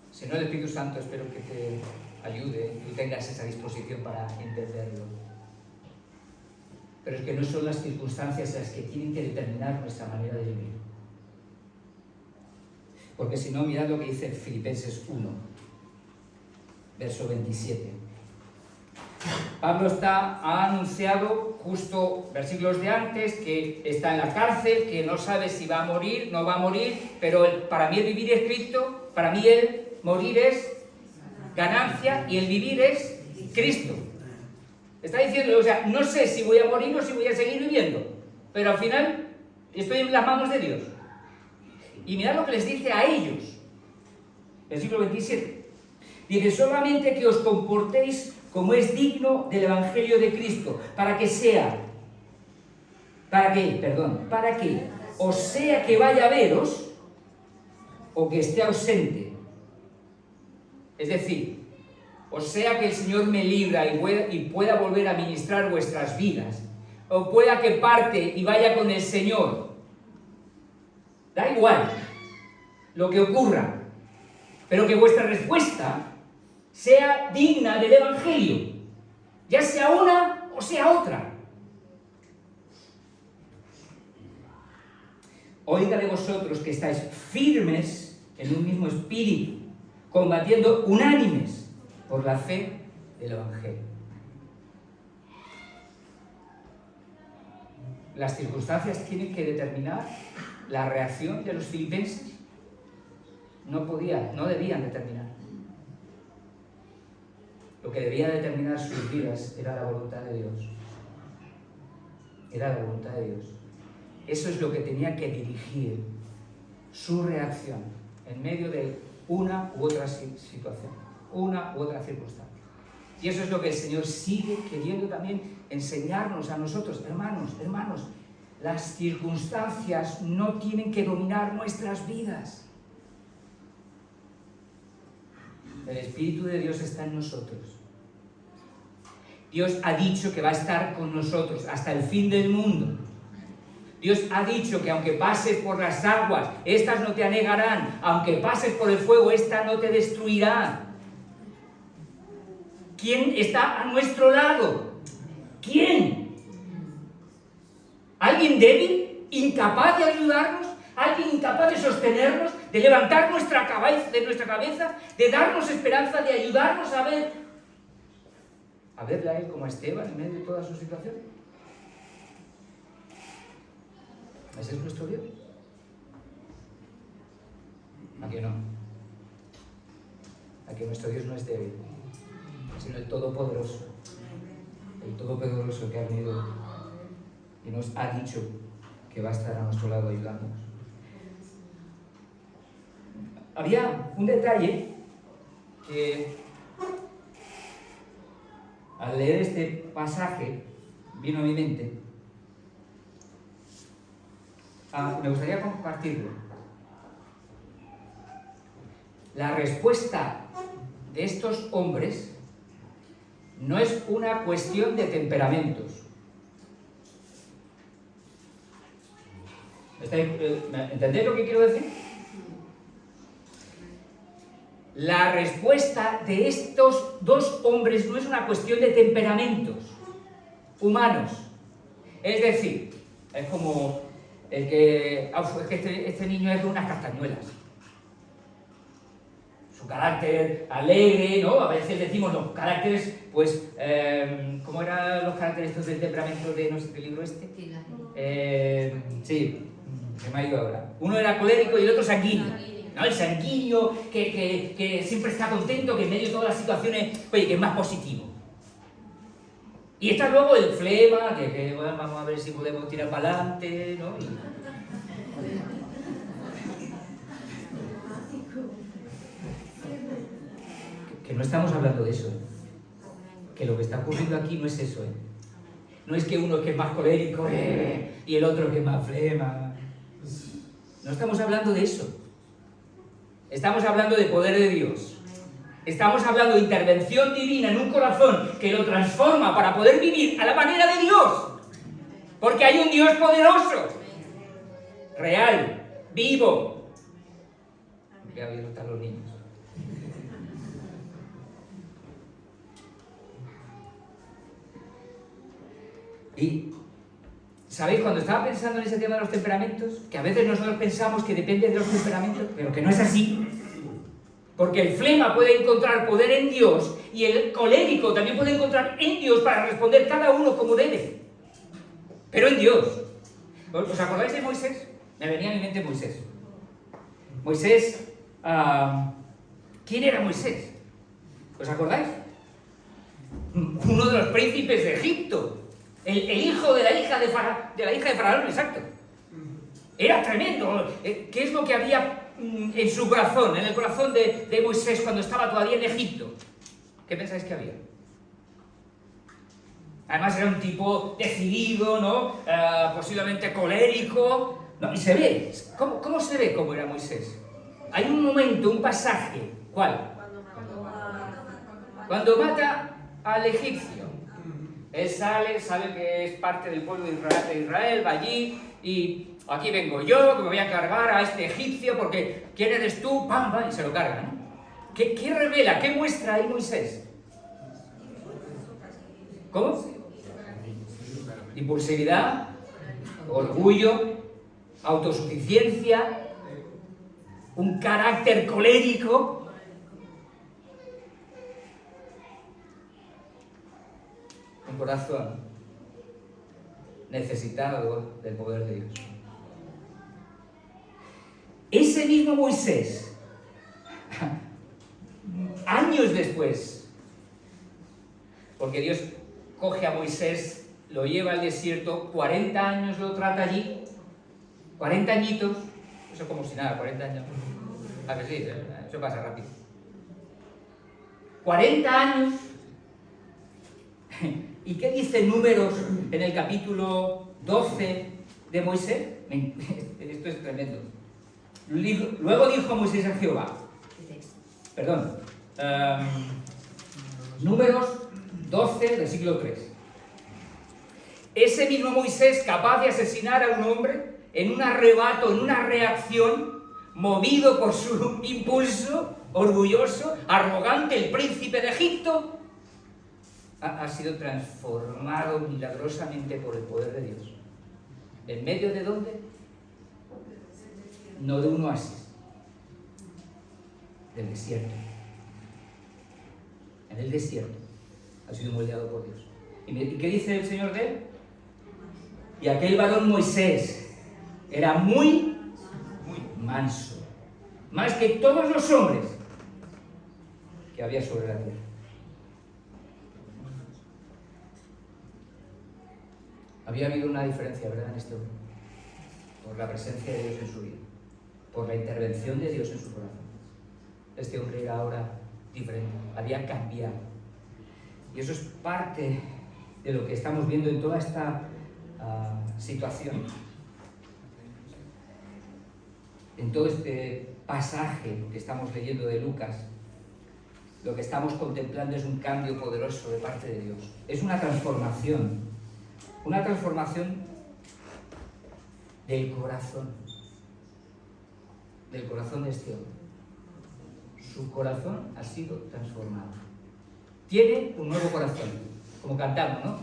Si no, el Espíritu Santo espero que te ayude y tengas esa disposición para entenderlo. Pero es que no son las circunstancias las que tienen que determinar nuestra manera de vivir. Porque si no, mirad lo que dice Filipenses 1, verso 27. Pablo ha anunciado justo versículos de antes que está en la cárcel, que no sabe si va a morir, no va a morir, pero para mí el vivir es Cristo, para mí el morir es ganancia y el vivir es Cristo. Está diciendo, o sea, no sé si voy a morir o si voy a seguir viviendo, pero al final estoy en las manos de Dios. Y mirad lo que les dice a ellos. Versículo 27. Dice: solamente que os comportéis como es digno del Evangelio de Cristo, para que o sea que vaya a veros o que esté ausente. Es decir, o sea que el Señor me libra y pueda volver a ministrar vuestras vidas, o pueda que parte y vaya con el Señor. Da igual lo que ocurra, pero que vuestra respuesta sea digna del Evangelio, ya sea una o sea otra. Oiga de vosotros que estáis firmes en un mismo espíritu, combatiendo unánimes por la fe del Evangelio. Las circunstancias tienen que determinar la reacción de los filipenses. No debían determinar. Lo que debía determinar sus vidas era la voluntad de Dios. Era la voluntad de Dios. Eso es lo que tenía que dirigir su reacción en medio de una u otra situación, una u otra circunstancia. Y eso es lo que el Señor sigue queriendo también enseñarnos a nosotros. Hermanos, las circunstancias no tienen que dominar nuestras vidas. El Espíritu de Dios está en nosotros. Dios ha dicho que va a estar con nosotros hasta el fin del mundo. Dios ha dicho que aunque pases por las aguas, estas no te anegarán. Aunque pases por el fuego, esta no te destruirá. ¿Quién está a nuestro lado? ¿Quién? ¿Alguien débil? ¿Incapaz de ayudarnos? ¿Alguien incapaz de sostenernos? ¿De levantar nuestra cabeza? ¿De darnos esperanza? ¿De ayudarnos a verle a él como a Esteban en medio de toda su situación? ¿Ese es nuestro Dios? ¿A qué no? a que nuestro Dios no es débil, sino el Todopoderoso que ha venido y nos ha dicho que va a estar a nuestro lado ayudándonos. Había un detalle que al leer este pasaje vino a mi mente. Me gustaría compartirlo. La respuesta de estos hombres no es una cuestión de temperamentos. ¿Entendéis lo que quiero decir? La respuesta de estos dos hombres no es una cuestión de temperamentos humanos. Es decir, es como el que... es que este niño es de unas castañuelas. Su carácter alegre, ¿no? A veces decimos los caracteres, pues... ¿cómo eran los caracteres estos del temperamento de no sé qué libro este? Sí, se me ha ido ahora. Uno era colérico y el otro sanguíneo. ¿No? El sanguíneo que siempre está contento, que en medio de todas las situaciones, oye, que es más positivo. Y está luego el flema, que bueno, vamos a ver si podemos tirar para adelante, ¿no? Que no estamos hablando de eso, ¿eh? Que lo que está ocurriendo aquí no es eso, ¿eh? No es que uno que es más colérico y el otro que es más flema. No estamos hablando de eso. Estamos hablando de poder de Dios. Estamos hablando de intervención divina en un corazón que lo transforma para poder vivir a la manera de Dios. Porque hay un Dios poderoso, real, vivo. Qué abiertos están los niños. Y, ¿sabéis? Cuando estaba pensando en ese tema de los temperamentos, que a veces nosotros pensamos que depende de los temperamentos, pero que no es así. Porque el flema puede encontrar poder en Dios y el colérico también puede encontrar en Dios para responder cada uno como debe. Pero en Dios. ¿Os acordáis de Moisés? Me venía a mi mente Moisés. Moisés, ¿quién era Moisés? ¿Os acordáis? Uno de los príncipes de Egipto. El hijo de la hija de Faraón, exacto. Era tremendo. ¿Qué es lo que había en su corazón, en el corazón de Moisés cuando estaba todavía en Egipto? ¿Qué pensáis que había? Además era un tipo decidido, ¿no? Posiblemente colérico. No, y se ve. ¿Cómo se ve cómo era Moisés? Hay un momento, un pasaje. ¿Cuál? Cuando mata al egipcio. Él sabe que es parte del pueblo de Israel, va allí y aquí vengo yo, que me voy a cargar a este egipcio porque ¿quién eres tú? ¡Pam, pam! Y se lo carga, ¿no? ¿Qué revela? ¿Qué muestra ahí Moisés? ¿Cómo? Impulsividad, orgullo, autosuficiencia, un carácter colérico. Un corazón necesitado del poder de Dios. Ese mismo Moisés, años después, porque Dios coge a Moisés, lo lleva al desierto, 40 años lo trata allí, 40 añitos, eso como si nada, 40 años, a ver si, eso pasa rápido. 40 años. ¿Y qué dice Números en el capítulo 12 de Moisés? Esto es tremendo. Luego dijo Moisés a Jehová. Perdón. Números 12, versículo 3. Ese mismo Moisés, capaz de asesinar a un hombre en un arrebato, en una reacción, movido por su impulso, orgulloso, arrogante, el príncipe de Egipto, ha sido transformado milagrosamente por el poder de Dios. ¿En medio de dónde? No de un oasis, del desierto. En el desierto ha sido moldeado por Dios. ¿Y qué dice el Señor de él? Y aquel varón Moisés era muy manso, más que todos los hombres que había sobre la tierra. Había habido una diferencia, ¿verdad?, en este hombre, por la presencia de Dios en su vida, por la intervención de Dios en su corazón. Este hombre era ahora diferente, había cambiado. Y eso es parte de lo que estamos viendo en toda esta situación. En todo este pasaje que estamos leyendo de Lucas, lo que estamos contemplando es un cambio poderoso de parte de Dios. Es una transformación del corazón de este hombre. Su corazón ha sido transformado. Tiene un nuevo corazón, como cantamos, ¿no?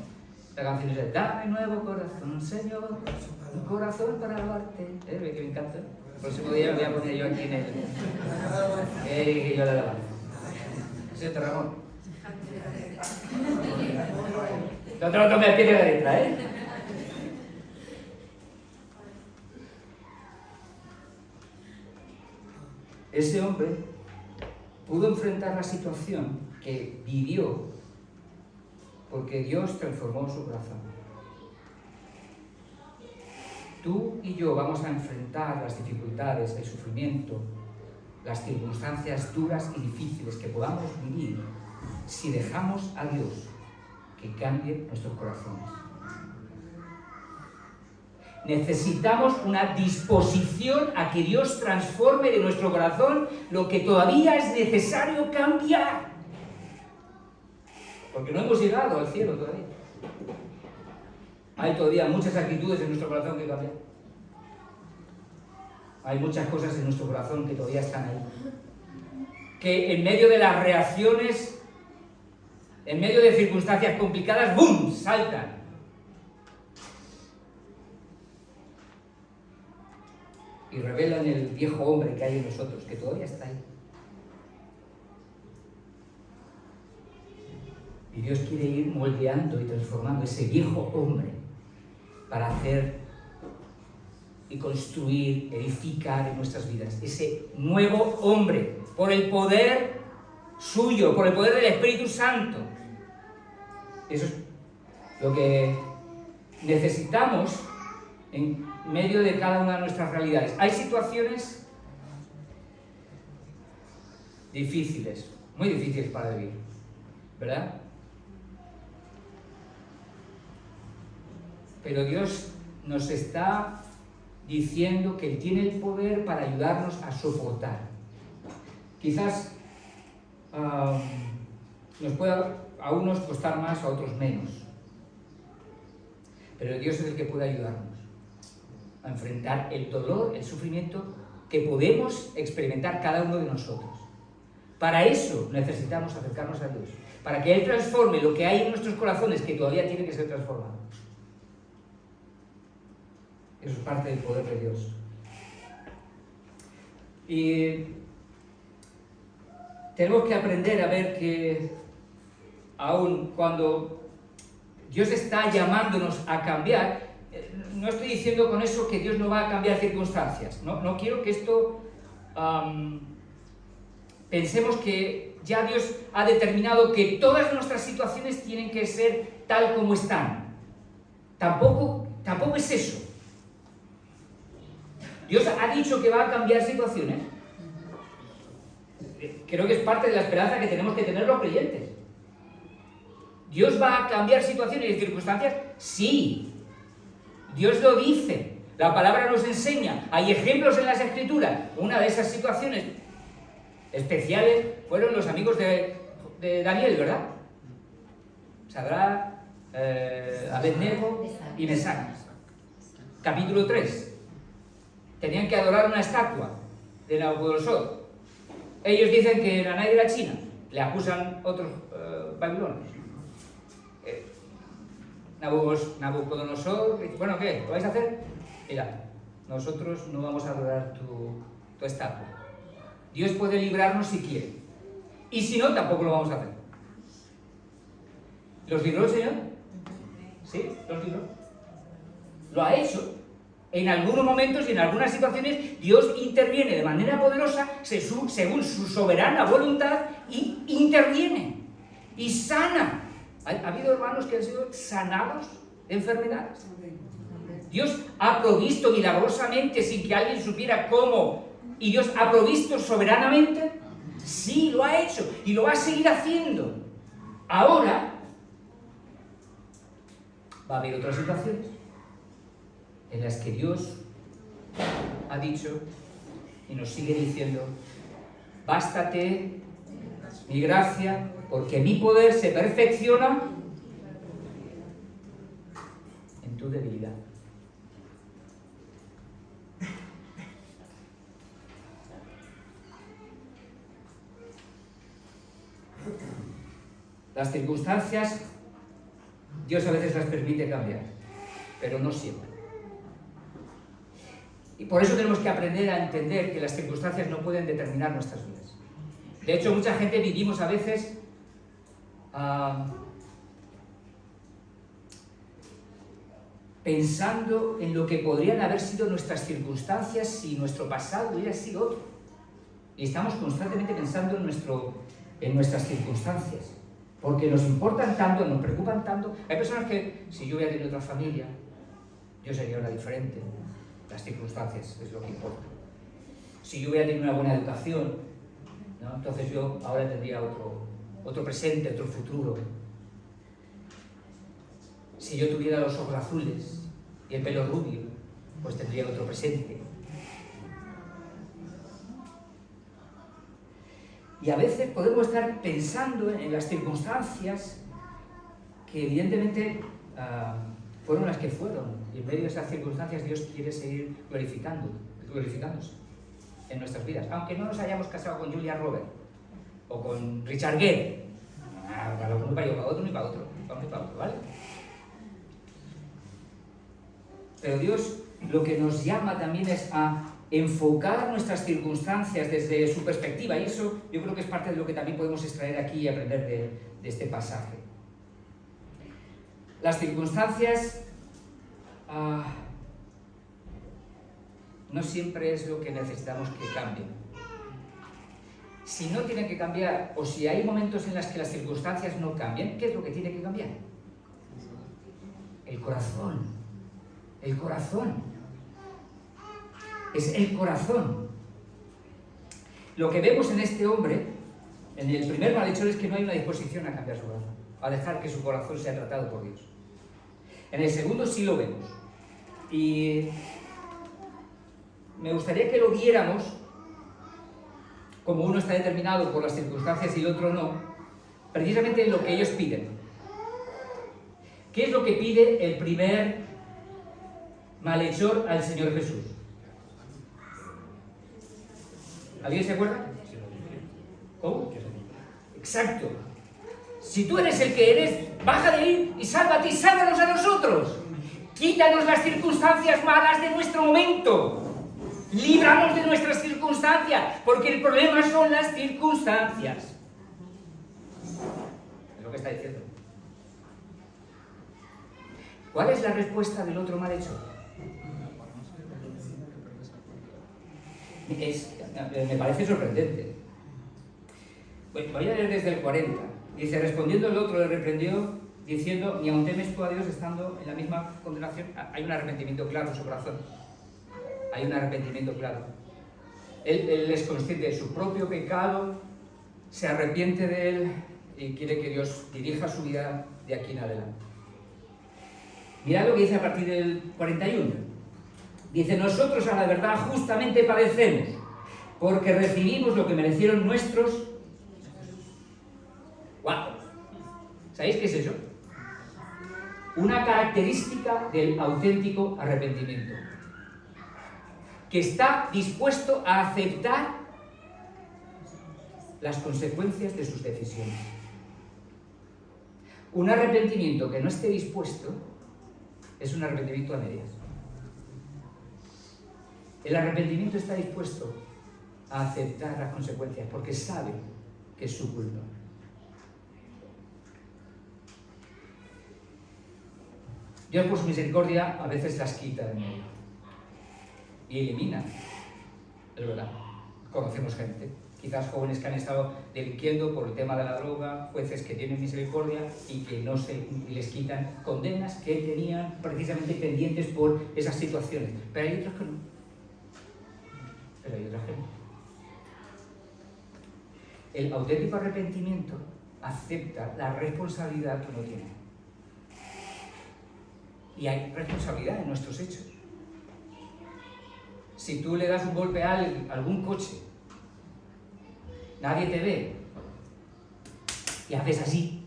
La canción es de dame nuevo corazón, Señor, un corazón para alabarte. Que me encanta. El próximo día lo voy a poner yo aquí en el... que yo la alabanza. ¿Siento, Ramón? No te lo tomes al pie de la letra, ¿eh? Ese hombre pudo enfrentar la situación que vivió porque Dios transformó su corazón. Tú y yo vamos a enfrentar las dificultades, el sufrimiento, las circunstancias duras y difíciles que podamos vivir si dejamos a Dios que cambie nuestros corazones. Necesitamos una disposición a que Dios transforme de nuestro corazón lo que todavía es necesario cambiar. Porque no hemos llegado al cielo todavía. Hay todavía muchas actitudes en nuestro corazón que cambiar. Hay muchas cosas en nuestro corazón que todavía están ahí. Que en medio de las reacciones, en medio de circunstancias complicadas, ¡bum!, saltan. Y revelan el viejo hombre que hay en nosotros, que todavía está ahí. Y Dios quiere ir moldeando y transformando ese viejo hombre para hacer y construir, edificar en nuestras vidas ese nuevo hombre, por el poder suyo, por el poder del Espíritu Santo. Eso es lo que necesitamos en medio de cada una de nuestras realidades. Hay situaciones difíciles, muy difíciles para vivir, ¿verdad? Pero Dios nos está diciendo que Él tiene el poder para ayudarnos a soportar. Quizás nos pueda a unos costar más, a otros menos. Pero Dios es el que puede ayudarnos a enfrentar el dolor, el sufrimiento que podemos experimentar cada uno de nosotros. Para eso necesitamos acercarnos a Dios, para que Él transforme lo que hay en nuestros corazones que todavía tiene que ser transformado. Eso es parte del poder de Dios. Y tenemos que aprender a ver que aun cuando Dios está llamándonos a cambiar, no estoy diciendo con eso que Dios no va a cambiar circunstancias. No quiero que esto pensemos que ya Dios ha determinado que todas nuestras situaciones tienen que ser tal como están. Tampoco es eso. Dios ha dicho que va a cambiar situaciones. Creo que es parte de la esperanza que tenemos que tener los creyentes. ¿Dios va a cambiar situaciones y circunstancias? Sí. Dios lo dice. La palabra nos enseña. Hay ejemplos en las Escrituras. Una de esas situaciones especiales fueron los amigos de Daniel, ¿verdad? Sadrach, Abednego y Mesac. Capítulo 3. Tenían que adorar una estatua de Nabucodonosor. Ellos dicen que la nadie era china. Le acusan otros babilonios. Nabucodonosor dice, bueno, ¿qué? ¿Lo vais a hacer? Mira, nosotros no vamos a adorar tu estatua. Dios puede librarnos si quiere. Y si no, tampoco lo vamos a hacer. ¿Los libró el Señor? Sí, los libró. Lo ha hecho. En algunos momentos y en algunas situaciones Dios interviene de manera poderosa según su soberana voluntad y interviene y sana. ¿Ha habido hermanos que han sido sanados de enfermedades? Dios ha provisto milagrosamente sin que alguien supiera cómo, y Dios ha provisto soberanamente. Sí, lo ha hecho y lo va a seguir haciendo. Ahora va a haber otras situaciones en las que Dios ha dicho y nos sigue diciendo: bástate mi gracia, porque mi poder se perfecciona en tu debilidad. Las circunstancias, Dios a veces las permite cambiar, pero no siempre. Y por eso tenemos que aprender a entender que las circunstancias no pueden determinar nuestras vidas. De hecho, mucha gente vivimos a veces pensando en lo que podrían haber sido nuestras circunstancias si nuestro pasado hubiera sido otro. Y estamos constantemente pensando en nuestras circunstancias, porque nos importan tanto, nos preocupan tanto. Hay personas que, si yo hubiera tenido otra familia, yo sería una diferente. Las circunstancias es lo que importa. Si yo hubiera tenido una buena educación, ¿no? Entonces yo ahora tendría otro presente, otro futuro. Si yo tuviera los ojos azules y el pelo rubio, pues tendría otro presente. Y a veces podemos estar pensando en las circunstancias que evidentemente fueron las que fueron. Y en medio de esas circunstancias Dios quiere seguir glorificándose en nuestras vidas. Aunque no nos hayamos casado con Julia Roberts o con Richard Gere. Para uno para otro, ni para otro. Para uno y para otro, ¿vale? Pero Dios lo que nos llama también es a enfocar nuestras circunstancias desde su perspectiva, y eso yo creo que es parte de lo que también podemos extraer aquí y aprender de este pasaje. Las circunstancias no siempre es lo que necesitamos que cambien. Si no tienen que cambiar, o si hay momentos en los que las circunstancias no cambian, ¿qué es lo que tiene que cambiar? El corazón. El corazón. Es el corazón. Lo que vemos en este hombre, en el primer malhechor, es que no hay una disposición a cambiar su corazón, a dejar que su corazón sea tratado por Dios. En el segundo sí lo vemos. Y me gustaría que lo viéramos como uno está determinado por las circunstancias y el otro no, precisamente en lo que ellos piden. ¿Qué es lo que pide el primer malhechor al Señor Jesús? ¿Alguien se acuerda? ¿Cómo? Exacto. Si tú eres el que eres, baja de ahí y sálvate y sálvanos a nosotros. Quítanos las circunstancias malas de nuestro momento. Líbranos de nuestras circunstancias, porque el problema son las circunstancias. Es lo que está diciendo. ¿Cuál es la respuesta del otro malhechor? Me parece sorprendente. Voy a leer desde el 40. Dice: respondiendo el otro le reprendió, diciendo: ni aun temes tú a Dios estando en la misma condenación. Hay un arrepentimiento claro en su corazón. Hay un arrepentimiento claro. Él es consciente de su propio pecado, se arrepiente de él y quiere que Dios dirija su vida de aquí en adelante. Mirad lo que dice a partir del 41. Dice: nosotros a la verdad justamente padecemos, porque recibimos lo que merecieron nuestros... ¡Wow! ¿Sabéis qué es eso? Una característica del auténtico arrepentimiento, que está dispuesto a aceptar las consecuencias de sus decisiones. Un arrepentimiento que no esté dispuesto es un arrepentimiento a medias. El arrepentimiento está dispuesto a aceptar las consecuencias porque sabe que es su culpa. Dios, por su misericordia, a veces las quita de medio y elimina. Es verdad. Conocemos gente Quizás jóvenes que han estado delinquiendo por el tema de la droga, jueces que tienen misericordia y que no les quitan condenas que tenían precisamente pendientes por esas situaciones. Pero hay otros que no. Pero hay otras que no. El auténtico arrepentimiento acepta la responsabilidad que uno tiene. Y hay responsabilidad en nuestros hechos. Si tú le das un golpe a algún coche, nadie te ve y haces así.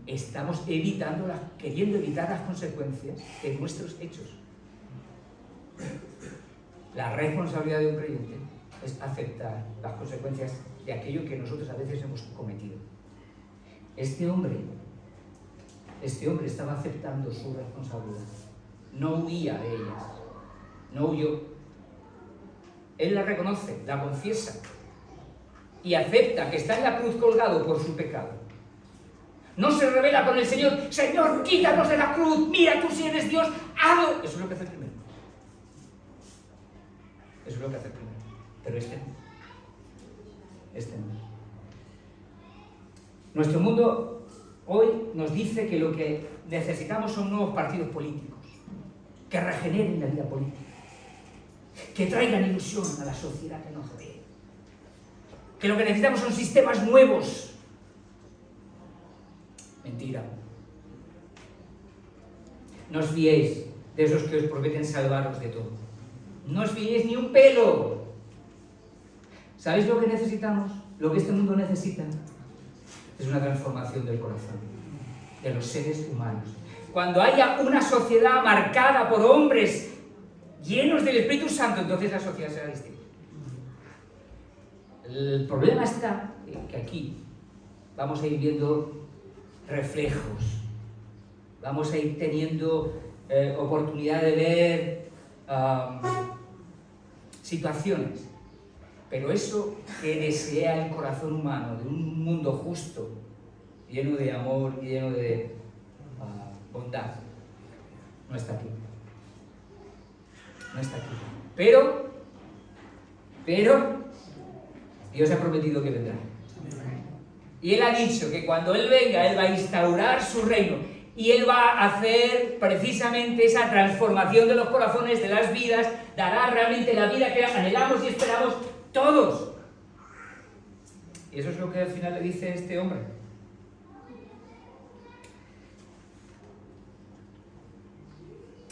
Estamos queriendo evitar las consecuencias de nuestros hechos. La responsabilidad de un creyente es aceptar las consecuencias de aquello que nosotros a veces hemos cometido. Este hombre estaba aceptando su responsabilidad. No huía de ellas. No huyó. Él la reconoce, la confiesa y acepta que está en la cruz colgado por su pecado. No se revela con el Señor: Señor, quítanos de la cruz, mira, tú si eres Dios, hazlo. Eso es lo que hace primero. Eso es lo que hace primero. Pero este no. Nuestro mundo hoy nos dice que lo que necesitamos son nuevos partidos políticos que regeneren la vida política, que traigan ilusión a la sociedad que nos rodea, que lo que necesitamos son sistemas nuevos. Mentira. No os fiéis de esos que os prometen salvaros de todo. No os fiéis ni un pelo. ¿Sabéis lo que necesitamos? Lo que este mundo necesita es una transformación del corazón, de los seres humanos. Cuando haya una sociedad marcada por hombres llenos del Espíritu Santo, entonces la sociedad será distinta. El problema está en que aquí vamos a ir viendo reflejos, vamos a ir teniendo oportunidad de ver situaciones. Pero eso que desea el corazón humano, de un mundo justo, lleno de amor y lleno de bondad, no está aquí. No está aquí. Pero Dios ha prometido que vendrá. Y Él ha dicho que cuando Él venga, Él va a instaurar su reino. Y Él va a hacer precisamente esa transformación de los corazones, de las vidas, dará realmente la vida que anhelamos y esperamos todos. Y eso es lo que al final le dice este hombre.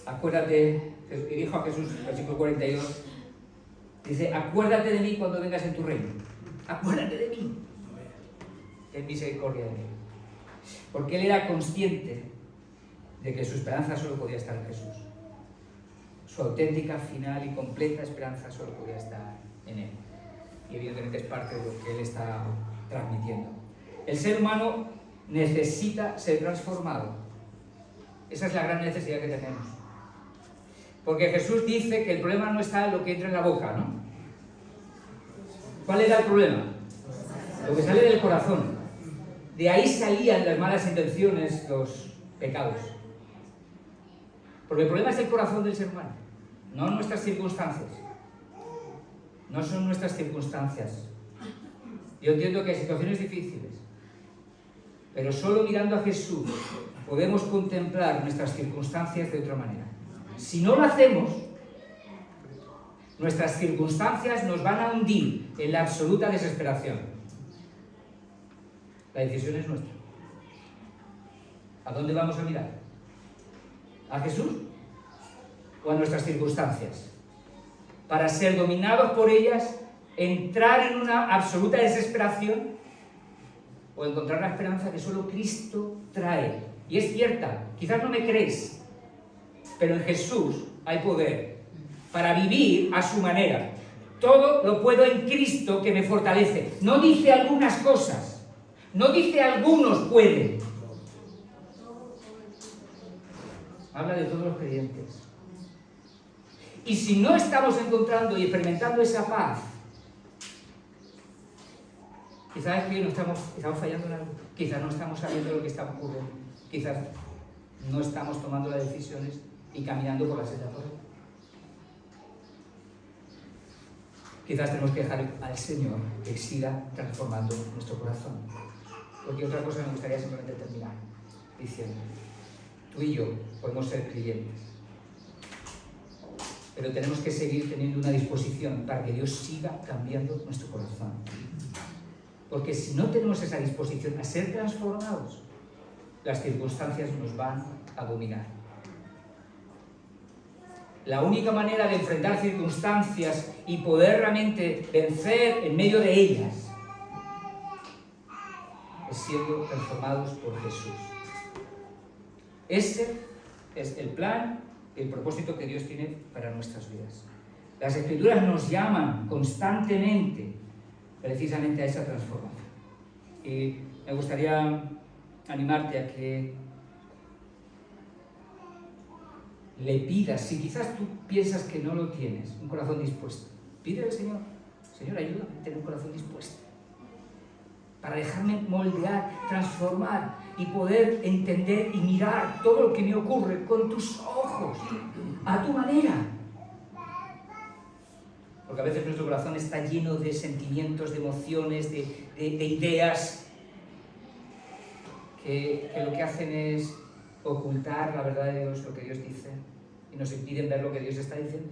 Acuérdate, y dijo a Jesús, versículo 42, dice: acuérdate de mí cuando vengas en tu reino. Acuérdate de mí. Ten misericordia de mí. Porque él era consciente de que su esperanza solo podía estar en Jesús. Su auténtica, final y completa esperanza solo podía estar en Él. Y evidentemente es parte de lo que Él está transmitiendo. El ser humano necesita ser transformado. Esa es la gran necesidad que tenemos. Porque Jesús dice que el problema no está en lo que entra en la boca, ¿no? ¿Cuál era el problema? Lo que sale del corazón. De ahí salían las malas intenciones, los pecados. Porque el problema es el corazón del ser humano, no nuestras circunstancias. No son nuestras circunstancias. Yo entiendo que hay situaciones difíciles, pero solo mirando a Jesús podemos contemplar nuestras circunstancias de otra manera. Si no lo hacemos, nuestras circunstancias nos van a hundir en la absoluta desesperación. La decisión es nuestra. ¿A dónde vamos a mirar? ¿A Jesús o a nuestras circunstancias? Para ser dominados por ellas, entrar en una absoluta desesperación, o encontrar la esperanza que solo Cristo trae. Y es cierta, quizás no me crees, pero en Jesús hay poder para vivir a su manera. Todo lo puedo en Cristo que me fortalece. No dice algunas cosas, no dice algunos pueden. Habla de todos los creyentes. Y si no estamos encontrando y experimentando esa paz, quizás es que estamos fallando en algo, quizás no estamos sabiendo lo que está ocurriendo, quizás no estamos tomando las decisiones y caminando por la senda correcta. Quizás tenemos que dejar al Señor que siga transformando nuestro corazón. Porque otra cosa me gustaría simplemente terminar diciendo, tú y yo podemos ser creyentes, pero tenemos que seguir teniendo una disposición para que Dios siga cambiando nuestro corazón. Porque si no tenemos esa disposición a ser transformados, las circunstancias nos van a dominar. La única manera de enfrentar circunstancias y poder realmente vencer en medio de ellas es siendo transformados por Jesús. Ese es el plan y el propósito que Dios tiene para nuestras vidas. Las Escrituras nos llaman constantemente precisamente a esa transformación. Y me gustaría animarte a que le pidas, si quizás tú piensas que no lo tienes, un corazón dispuesto, pídele al Señor, Señor, ayúdame a tener un corazón dispuesto para dejarme moldear, transformar y poder entender y mirar todo lo que me ocurre con tus ojos, a tu manera. Porque a veces nuestro corazón está lleno de sentimientos, de emociones, de ideas que lo que hacen es ocultar la verdad de Dios, lo que Dios dice, y nos impiden ver lo que Dios está diciendo.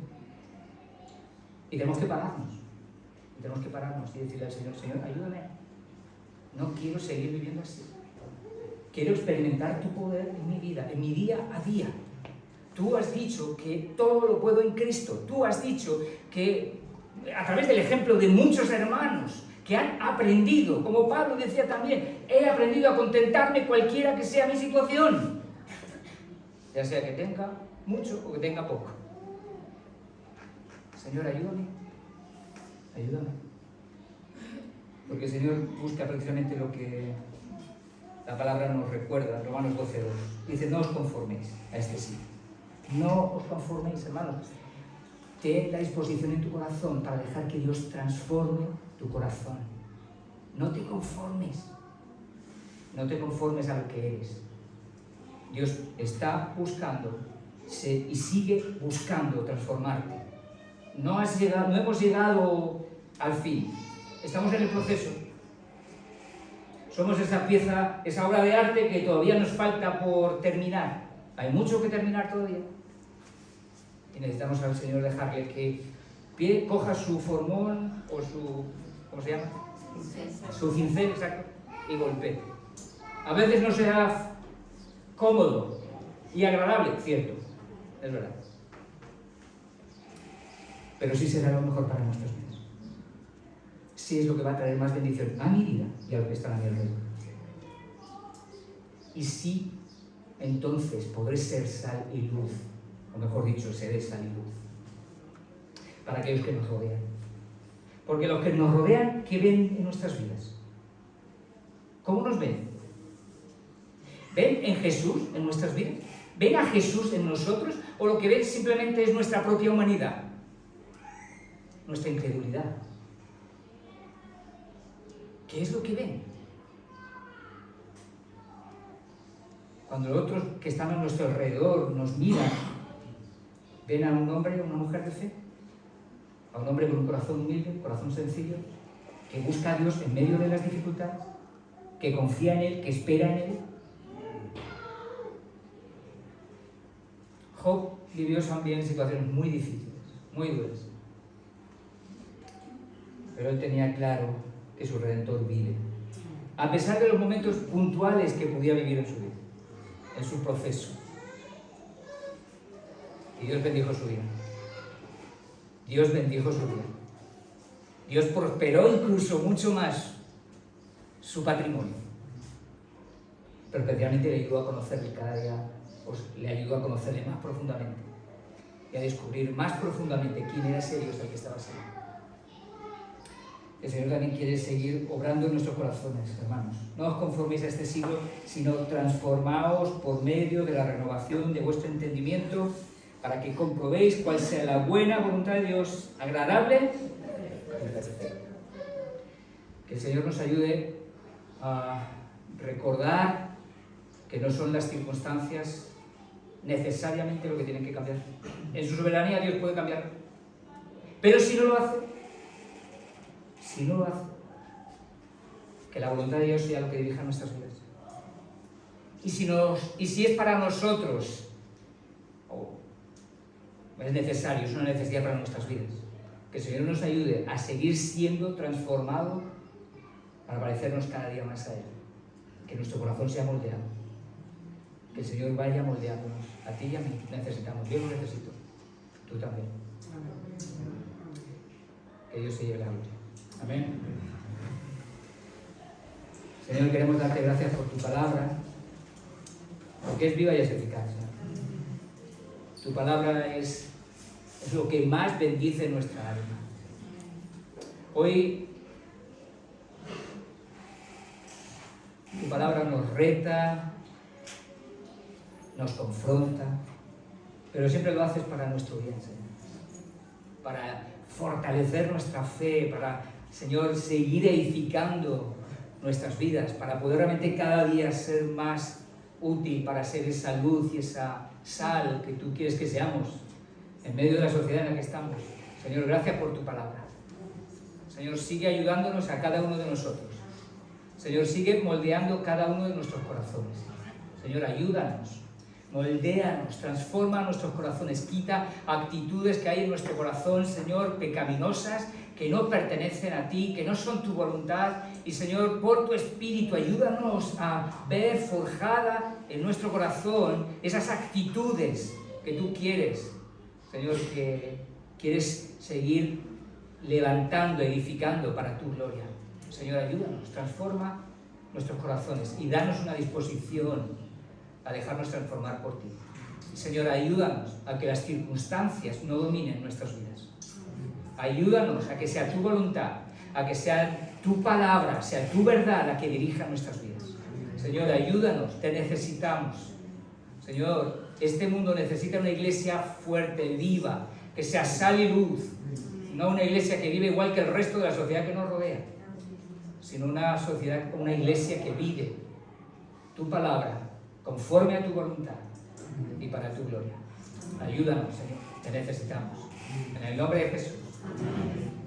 Y tenemos que pararnos. Y decirle al Señor, Señor, ayúdame. No quiero seguir viviendo así. Quiero experimentar tu poder en mi vida, en mi día a día. Tú has dicho que todo lo puedo en Cristo. Tú has dicho que a través del ejemplo de muchos hermanos que han aprendido, como Pablo decía también, he aprendido a contentarme cualquiera que sea mi situación. Ya sea que tenga mucho o que tenga poco. Señor, ayúdame. Porque el Señor busca precisamente lo que la palabra nos recuerda, Romanos 12:2. Dice, no os conforméis a este siglo. No os conforméis, hermanos. Ten la disposición en tu corazón para dejar que Dios transforme tu corazón. No te conformes. No te conformes a lo que eres. Dios está buscando y sigue buscando transformarte. No hemos llegado al fin. Estamos en el proceso. Somos esa pieza, esa obra de arte que todavía nos falta por terminar. Hay mucho que terminar todavía. Y necesitamos al Señor dejarle que coja su formón o su... ¿cómo se llama? Su cincel, exacto, y golpee. A veces no será cómodo y agradable, cierto, es verdad. Pero sí será lo mejor para nuestras vidas. Sí es lo que va a traer más bendición a mi vida y a lo que está a mi alrededor. Y sí, entonces podré ser sal y luz, o mejor dicho, seré sal y luz, para aquellos que nos rodean. Porque los que nos rodean, ¿qué ven en nuestras vidas? ¿Cómo nos ven? ¿Ven en Jesús en nuestras vidas? ¿Ven a Jesús en nosotros? ¿O lo que ven simplemente es nuestra propia humanidad? Nuestra incredulidad. ¿Qué es lo que ven? Cuando los otros que están a nuestro alrededor nos miran, ¿ven a un hombre o una mujer de fe? A un hombre con un corazón humilde, un corazón sencillo, que busca a Dios en medio de las dificultades, que confía en Él, que espera en Él. Job vivió también situaciones muy difíciles, muy duras. Pero él tenía claro que su Redentor vive. A pesar de los momentos puntuales que podía vivir en su vida, en su proceso. Y Dios bendijo su vida. Dios bendijo su vida. Dios prosperó incluso mucho más su patrimonio. Pero especialmente le ayudó a conocerle cada día, le ayudó a conocerle más profundamente y a descubrir más profundamente quién era ese Dios al que estaba siguiendo. El Señor también quiere seguir obrando en nuestros corazones, hermanos. No os conforméis a este siglo, sino transformaos por medio de la renovación de vuestro entendimiento, para que comprobéis cuál sea la buena voluntad de Dios, agradable y perfecta. Que el Señor nos ayude a recordar que no son las circunstancias necesariamente lo que tienen que cambiar. En su soberanía Dios puede cambiar. Pero si no lo hace, que la voluntad de Dios sea lo que dirija nuestras vidas. Y si es para nosotros, es necesario, es una necesidad para nuestras vidas, que el Señor nos ayude a seguir siendo transformados para parecernos cada día más a Él. Que nuestro corazón sea moldeado. Que el Señor vaya moldeándonos. A ti y a mí necesitamos. Yo lo necesito. Tú también. Que Dios se lleve la gloria. Amén. Señor, queremos darte gracias por tu palabra, porque es viva y es eficaz. Tu palabra es lo que más bendice nuestra alma. Hoy tu palabra nos reta, nos confronta, pero siempre lo haces para nuestro bien, Señor. Para fortalecer nuestra fe, para, Señor, seguir edificando nuestras vidas, para poder realmente cada día ser más útil, para ser esa luz y esa sal que tú quieres que seamos en medio de la sociedad en la que estamos. Señor, gracias por tu palabra. Señor, sigue ayudándonos a cada uno de nosotros. Señor, sigue moldeando cada uno de nuestros corazones. Señor, ayúdanos, moldéanos, transforma nuestros corazones, quita actitudes que hay en nuestro corazón, Señor, pecaminosas, que no pertenecen a ti, que no son tu voluntad. Y Señor, por tu Espíritu, ayúdanos a ver forjada en nuestro corazón esas actitudes que tú quieres, Señor, que quieres seguir levantando, edificando para tu gloria. Señor, ayúdanos, transforma nuestros corazones y danos una disposición a dejarnos transformar por ti. Señor, ayúdanos a que las circunstancias no dominen nuestras vidas. Ayúdanos a que sea tu voluntad, a que sea tu palabra, sea tu verdad la que dirija nuestras vidas. Señor, ayúdanos, te necesitamos. Señor, este mundo necesita una iglesia fuerte, viva, que sea sal y luz, no una iglesia que vive igual que el resto de la sociedad que nos rodea, sino una iglesia que vive tu palabra conforme a tu voluntad y para tu gloria. Ayúdanos, Señor, te necesitamos. En el nombre de Jesús. Amén.